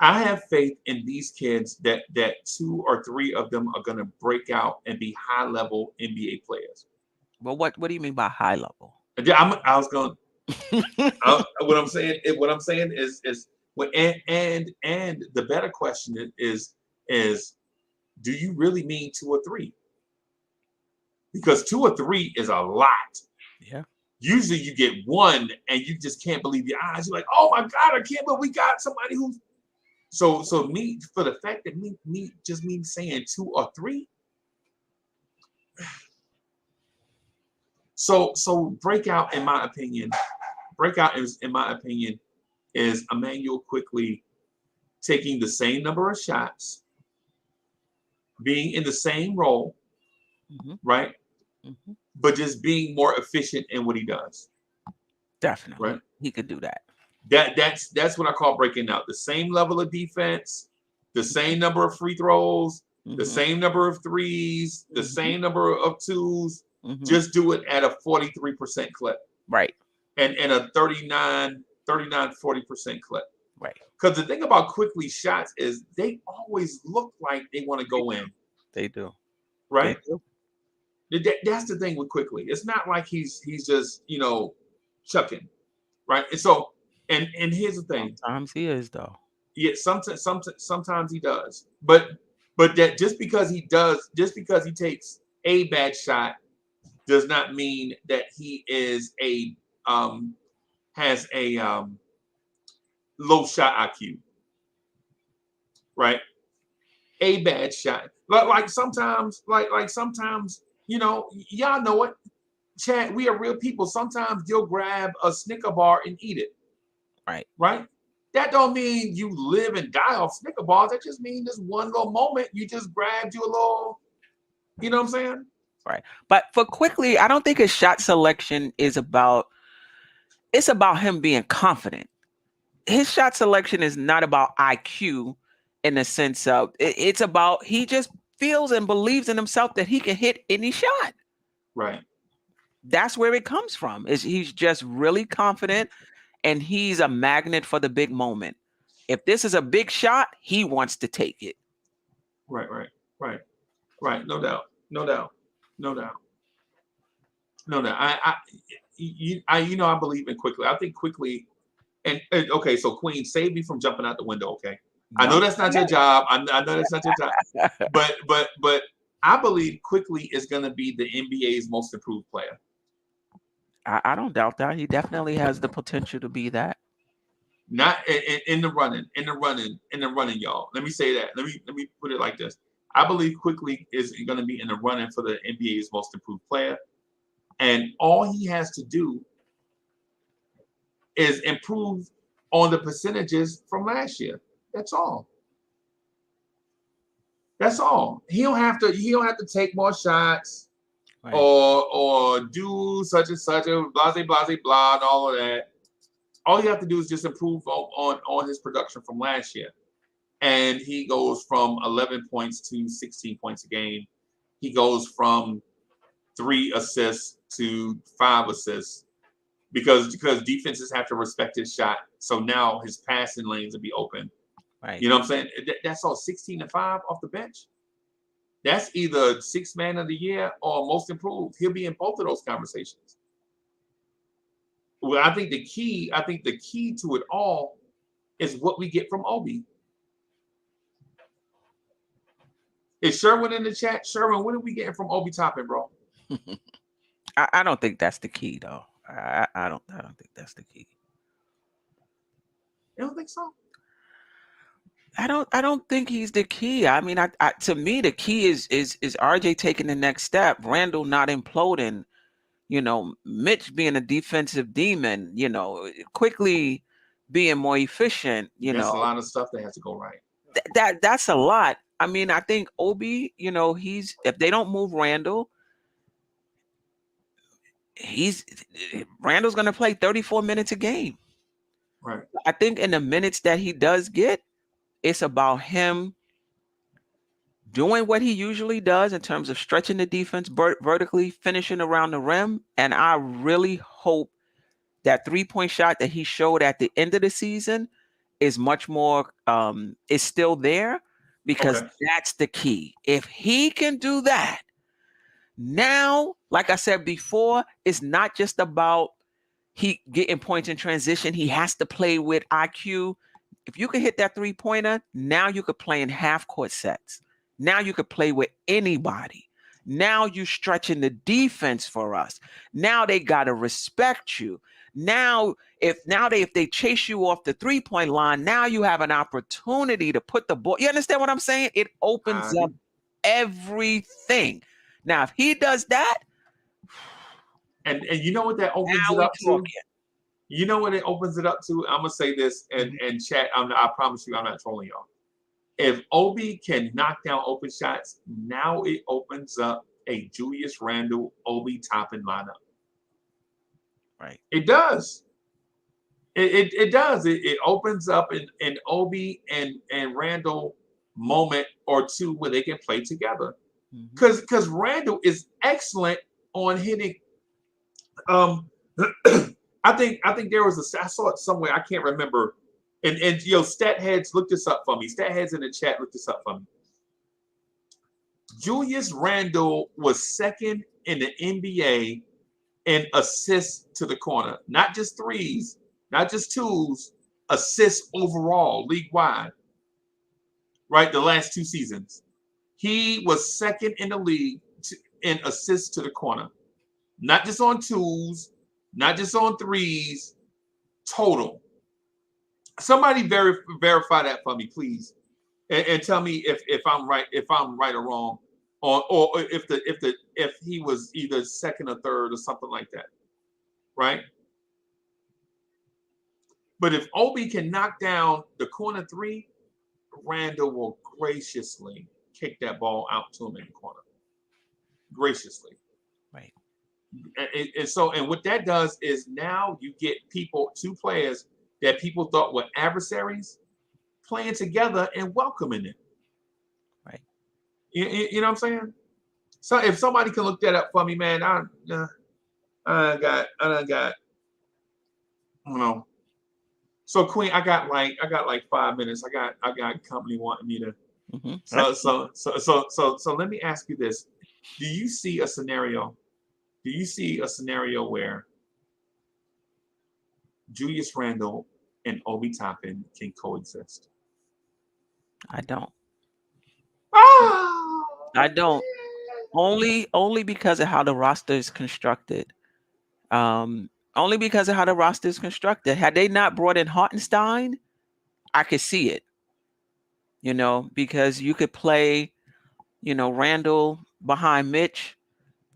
I have faith in these kids that 2 or 3 of them are gonna break out and be high level NBA players. Well, what do you mean by high level? I was going. What I'm saying is and the better question is do you really mean 2 or 3? Because 2 or 3 is a lot. Yeah. Usually you get 1 and you just can't believe your eyes. You're like, oh my God, I can't believe we got somebody who's so me, for the fact that me saying 2 or 3. So breakout in my opinion is Emmanuel Quickly taking the same number of shots, being in the same role, right? Mm-hmm. But just being more efficient in what he does. Definitely. Right? He could do that. That's what I call breaking out. The same level of defense, the same number of free throws, the same number of threes, the same number of twos. Just do it at a 43% clip. Right. And a 39, 40% clip. Right. Because the thing about Quickly shots is they always look like they want to go in. They do. Right? They do. That's the thing with Quickly. It's not like he's just, chucking. Right? And so and here's the thing. Sometimes he is though. Yeah, sometimes he does. But that just because he takes a bad shot does not mean that he is has a low shot IQ. Right? A bad shot. Like sometimes, y'all know it. Chad, we are real people. Sometimes you'll grab a Snicker bar and eat it. Right? That don't mean you live and die off Snicker bars. That just means this one little moment you just grabbed you a little, you know what I'm saying? Right. But for Quickly, I don't think his shot selection is about him being confident. His shot selection is not about IQ. in the sense of it's about he just feels and believes in himself that he can hit any shot. Right. That's where it comes from. Is he's just really confident and he's a magnet for the big moment. If this is a big shot, he wants to take it. Right. No doubt. No doubt. No doubt. No doubt. I believe in Quickly. I think Quickly. And okay, so Queen, save me from jumping out the window. Okay, I know that's not your job. I know that's not your job. But I believe Quickly is going to be the NBA's most improved player. I don't doubt that. He definitely has the potential to be that. Not in the running, y'all. Let me say that. Let me put it like this. I believe Quickly is going to be in the running for the NBA's most improved player, and all he has to do is improve on the percentages from last year. That's all. That's all. He don't have to take more shots, right, or do such and such a blah blah blah and all of that. All you have to do is just improve on his production from last year. And he goes from 11 points to 16 points a game. He goes from 3 assists to 5 assists because defenses have to respect his shot. So now his passing lanes will be open. Right. You know what I'm saying? That's all 16 and 5 off the bench. That's either 6th man of the year or most improved. He'll be in both of those conversations. Well, I think the key to it all is what we get from Obi. Is Sherwin in the chat? Sherwin, what are we getting from Obi Toppin, bro? I don't think that's the key, though. I don't think that's the key. You don't think so? I don't think he's the key. I mean, I to me the key is RJ taking the next step, Randall not imploding, Mitch being a defensive demon, Quickly being more efficient, There's a lot of stuff that has to go right. That's a lot. I mean, I think Obi, he's if they don't move Randall, Randall's going to play 34 minutes a game. Right. I think in the minutes that he does get, it's about him doing what he usually does in terms of stretching the defense vertically, finishing around the rim. And I really hope that 3-point shot that he showed at the end of the season is much more, is still there, because that's the key. If he can do that, now, like I said before, it's not just about he getting points in transition. He has to play with IQ. If you can hit that 3-pointer, now you could play in half-court sets. Now you could play with anybody. Now you stretching the defense for us. Now they got to respect you. Now if they chase you off the 3-point line, now you have an opportunity to put the ball. You understand what I'm saying? It opens up everything. Now, if he does that, and you know what that opens it up to? You know what it opens it up to? I'm gonna say this and chat. I promise you, I'm not trolling y'all. If Obi can knock down open shots, now it opens up a Julius Randle, Obi Toppin lineup. Right. It does. It does. It opens up an Obi and Randle moment or two where they can play together. Because Randle is excellent on hitting. I think there was I saw it somewhere. I can't remember. And stat heads, look this up for me. Stat heads in the chat, look this up for me. Julius Randle was second in the NBA in assists to the corner. Not just threes, not just twos, assists overall, league wide. Right, the last 2 seasons. He was second in the league in assists to the corner. Not just on twos, not just on threes, total. Somebody verify that for me, please, and tell me if I'm right or wrong, or if he was either second or third or something like that, right? But if Obi can knock down the corner 3, Randall will graciously kick that ball out to him in the corner. Graciously. Right. And what that does is now you get 2 players that people thought were adversaries playing together and welcoming it. Right. You know what I'm saying? So if somebody can look that up for me, man, I done got, you know. So Queen, I got like 5 minutes. I got company wanting me to. Mm-hmm. So let me ask you this: Do you see a scenario? Do you see a scenario where Julius Randle and Obi Toppin can coexist? I don't. Oh, I don't. Only because of how the roster is constructed. Only because of how the roster is constructed. Had they not brought in Hartenstein, I could see it. Because you could play, Randall behind Mitch.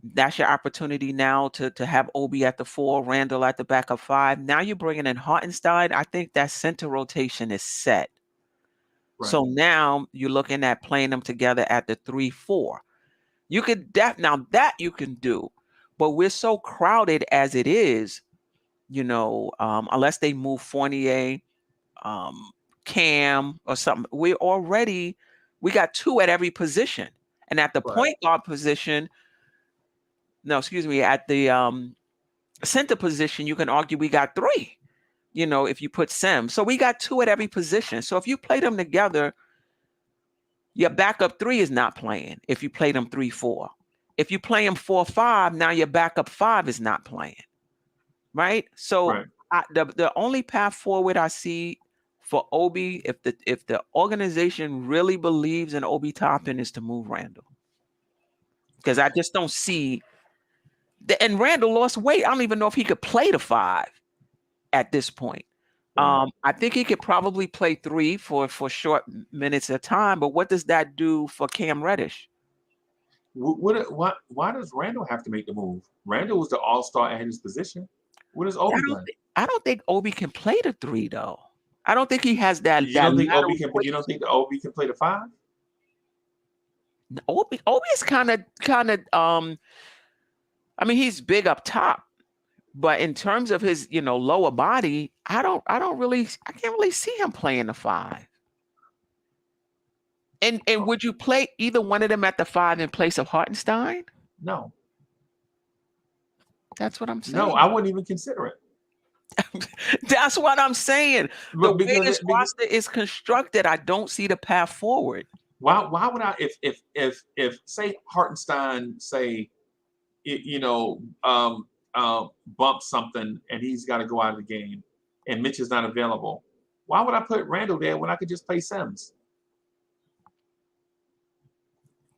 That's your opportunity now to have Obi at the 4, Randall at the backup 5. Now you're bringing in Hartenstein. I think that center rotation is set. Right. So now you're looking at playing them together at the 3-4. You could now that you can do, but we're so crowded as it is. Unless they move Fournier, Cam or something, we got 2 at every position, and at the point guard position. No, excuse me. At the center position, you can argue we got 3. If you put Sims, so we got 2 at every position. So if you play them together, your backup 3 is not playing. If you play them 3-4, if you play them 4-5, now your backup 5 is not playing. Right. So the only path forward I see for Obi, if the organization really believes in Obi Toppin, is to move Randall, because I just don't see. And Randall lost weight. I don't even know if he could play the 5 at this point. I think he could probably play 3 for short minutes at a time. But what does that do for Cam Reddish? Why does Randall have to make the move? Randall was the all-star at his position. What is Obi doing? I don't think Obi can play the 3 though. I don't think he has that. You don't think Obi can? You don't think that Obi can play the 5? Obi is kind of. I mean, he's big up top, but in terms of his, lower body, I can't really see him playing the 5. And would you play either one of them at the 5 in place of Hartenstein? No. That's what I'm saying. No, I wouldn't even consider it. That's what I'm saying. The way this roster is constructed, I don't see the path forward. Why would I? If say Hartenstein bump something and he's got to go out of the game, and Mitch is not available, why would I put Randall there when I could just play Sims?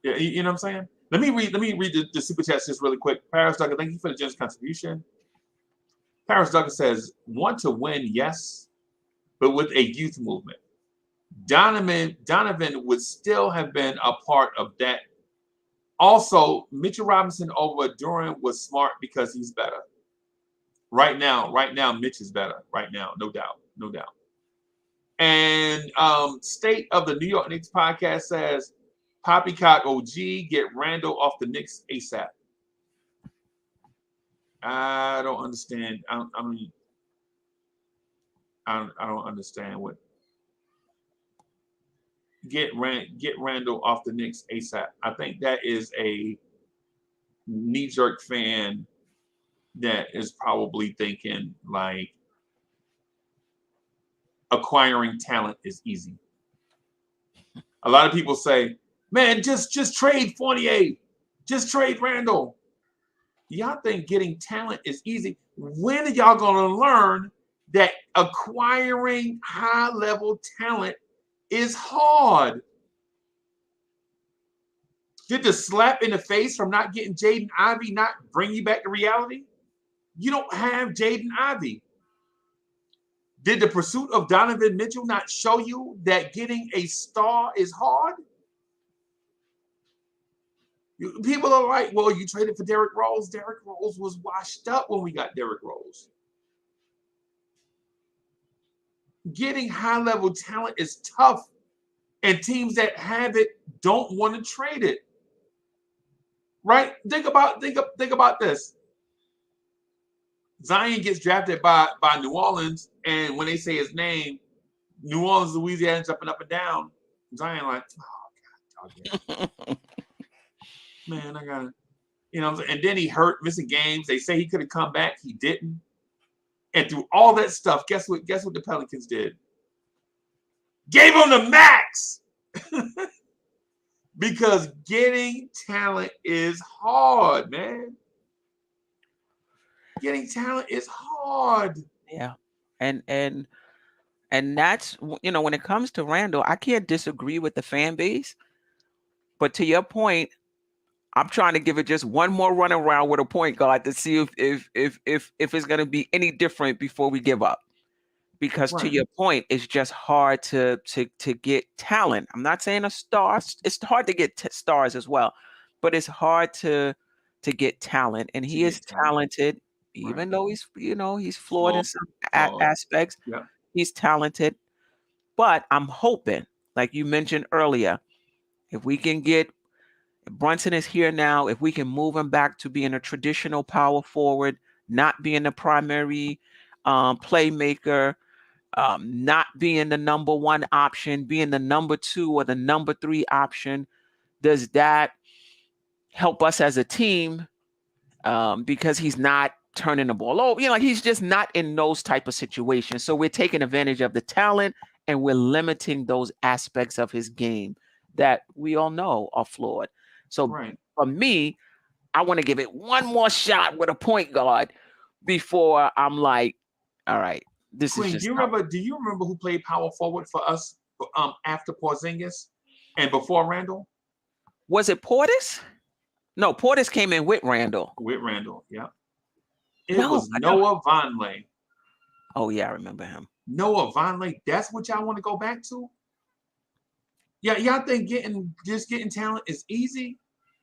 You know what I'm saying? Let me read the super chat just really quick. Paris Duggan, thank you for the generous contribution. Paris Duggan says, want to win, yes, but with a youth movement. Donovan would still have been a part of that. Also, Mitchell Robinson over Durant was smart because he's better. Right now, Mitch is better. Right now, no doubt. And State of the New York Knicks podcast says, Poppycock OG, get Randall off the Knicks ASAP. I don't understand. I don't understand what. Get Randall off the Knicks ASAP. I think that is a knee-jerk fan that is probably thinking like acquiring talent is easy. A lot of people say, man, just trade Fournier. Just trade Randall. Y'all think getting talent is easy. When are y'all going to learn that acquiring high-level talent is hard? Did the slap in the face from not getting Jaden Ivey not bring you back to reality? You don't have Jaden Ivey. Did the pursuit of Donovan Mitchell not show you that getting a star is hard? People are like, well, you traded for Derrick Rose. Derrick Rose was washed up when we got Derrick Rose. Getting high-level talent is tough, and teams that have it don't want to trade it. Right? Think about this. Zion gets drafted by New Orleans, and when they say his name, New Orleans, Louisiana, jumping up and down. Zion like, oh God, man, I gotta, and then he hurt, missing games. They say he could have come back, he didn't. And through all that stuff, guess what the Pelicans did? Gave him the max. Because getting talent is hard, man. Getting talent is hard. Yeah. And that's, when it comes to Randall, I can't disagree with the fan base. But to your point, I'm trying to give it just one more run around with a point guard to see if it's going to be any different before we give up. Because to your point, it's just hard to get talent. I'm not saying a star. It's hard to get stars as well, but it's hard to get talent. And he is talented, even though he's flawed in some aspects. Yeah. He's talented, but I'm hoping, like you mentioned earlier, if we can get Brunson is here now, if we can move him back to being a traditional power forward, not being the primary playmaker, not being the number one option, being the number 2 or the number 3 option, does that help us as a team? Because he's not turning the ball over, like he's just not in those type of situations. So we're taking advantage of the talent and we're limiting those aspects of his game that we all know are flawed. So for me, I want to give it one more shot with a point guard before I'm like, all right, this Queen, is just. Do you remember who played power forward for us after Porzingis and before Randall? Was it Portis? No, Portis came in with Randall. With Randall, yeah. It was Noah Vonleh. Oh yeah, I remember him. Noah Vonleh. That's what y'all want to go back to? Yeah, y'all think getting talent is easy?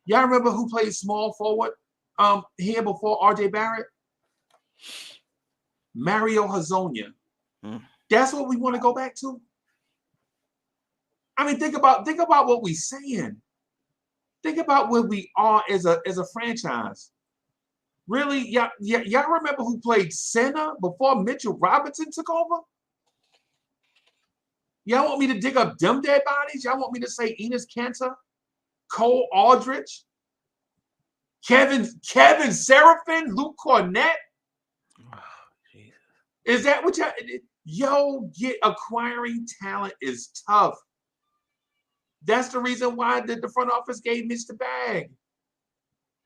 Y'all remember who played small forward here before RJ Barrett? Mario Hezonja. That's what we want to go back to? I mean, think about what we're saying. Think about where we are as a franchise. Really? Y'all remember who played center before Mitchell Robinson took over? Y'all want me to dig up them dead bodies? Y'all want me to say Enes Kanter, Cole Aldrich, Kevin Seraphin, Luke Cornett? Oh, Jesus. Is that what acquiring talent is tough. That's the reason why the front office gave Mitch the bag.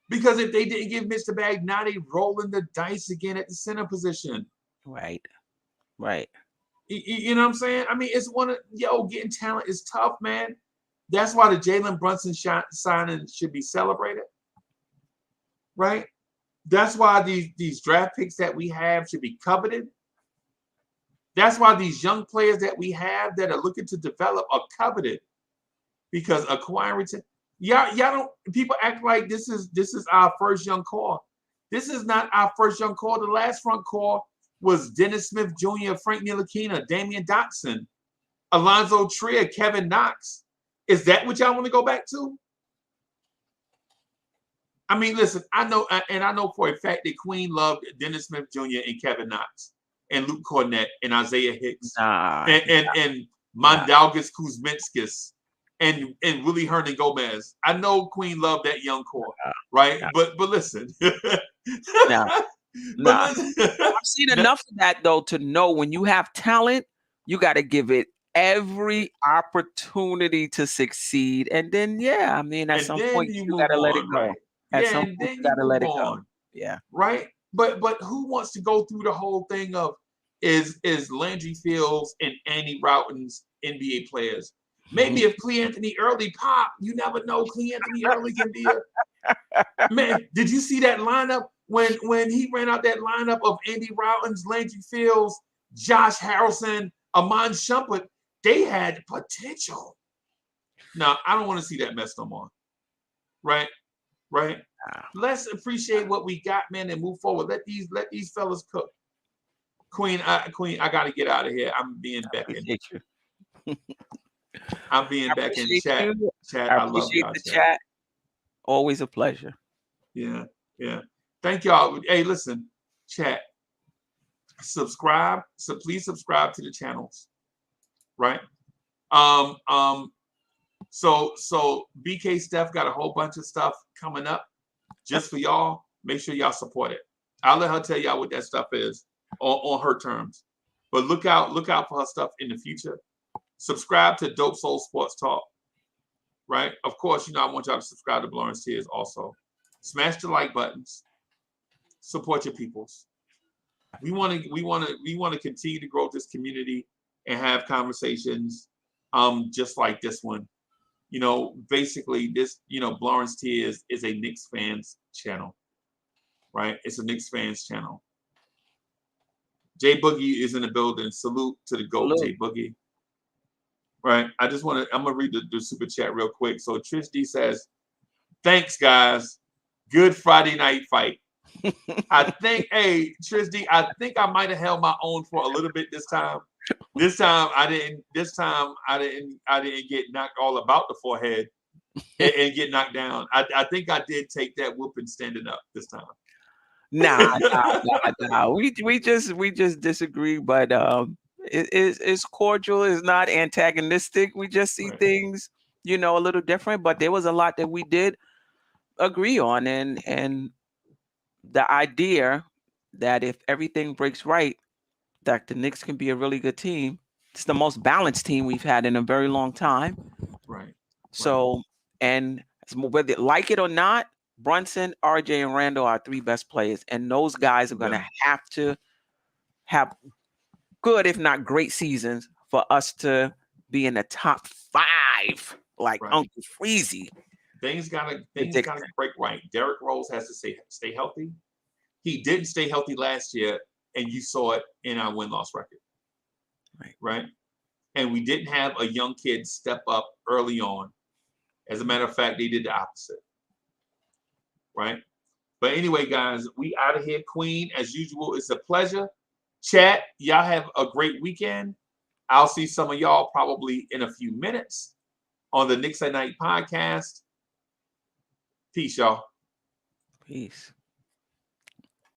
Because if they didn't give Mitch the bag, now they rolling the dice again at the center position. Right. You know what I'm saying? I mean, it's getting talent is tough, man. That's why the Jalen Brunson signing should be celebrated. Right? That's why these draft picks that we have should be coveted. That's why these young players that we have that are looking to develop are coveted. Because acquiring y'all don't, people act like this is our first young core. This is not our first young core. The last front core was Dennis Smith Jr., Frank Ntilikina, Damian Dotson, Alonzo Trier, Kevin Knox. Is that what y'all want to go back to? I mean, listen, I know for a fact that Queen loved Dennis Smith Jr. and Kevin Knox and Luke Cornett and Isaiah Hicks and Mondalgas Kuzminskis and Willie Hernan Gomez. I know Queen loved that young core, right? But listen. I've seen enough of that though to know when you have talent, you got to give it every opportunity to succeed. And then, at some point you got to let it go. Right? At some point you got to let it go. Yeah. Right. But who wants to go through the whole thing of is Landry Fields and Andy Routen's NBA players? Maybe if Cleanthony Early pop, you never know. Cleanthony Early can be a man. Did you see that lineup when he ran out that lineup of Andy Routen's, Landry Fields, Josh Harrelson, Amon Shumpert? They had potential. Now I don't want to see that mess no more. Right. Let's appreciate what we got, man, and move forward. Let these fellas cook. Queen, I got to get out of here. I'm being back in. I'm being back in chat. I love y'all. The chat. Always a pleasure. Yeah. Thank y'all. Hey, listen, chat. Subscribe. So please subscribe to the channels. right? So BK Steph got a whole bunch of stuff coming up just for y'all. Make sure y'all support it. I'll let her tell y'all what that stuff is on her terms. But look out for her stuff in the future. Subscribe to Dope Soul Sports Talk. Right? Of course, I want y'all to subscribe to Blowing Tears also. Smash the like buttons. Support your peoples. We want to continue to grow this community and have conversations just like this one. Basically this, Lawrence Tears is a Knicks fans channel, right? It's a Knicks fans channel. Jay Boogie is in the building. Salute to the GOAT, Jay Boogie. Right. I'm going to read the super chat real quick. So Trish D says, thanks, guys. Good Friday night fight. I think, hey, Trish D, I think I might have held my own for a little bit this time. This time I didn't get knocked all about the forehead and get knocked down. I think I did take that whooping standing up this time. Nah. We just disagree, but it's cordial, it's not antagonistic. We just see things, a little different, but there was a lot that we did agree on, and the idea that if everything breaks right, that the Knicks can be a really good team. It's the most balanced team we've had in a very long time. Right. So, and whether like it or not, Brunson, RJ, and Randall are 3 best players, and those guys are going to have to have good, if not great, seasons for us to be in the top 5, like Uncle Freezie. Things gotta break right. Derrick Rose has to stay healthy. He didn't stay healthy last year, and you saw it in our win-loss record. Right. And we didn't have a young kid step up early on. As a matter of fact, they did the opposite. Right. But anyway, guys, we out of here. Queen, as usual, it's a pleasure. Chat, y'all have a great weekend. I'll see some of y'all probably in a few minutes on the Knicks at Night podcast. Peace, y'all. Peace.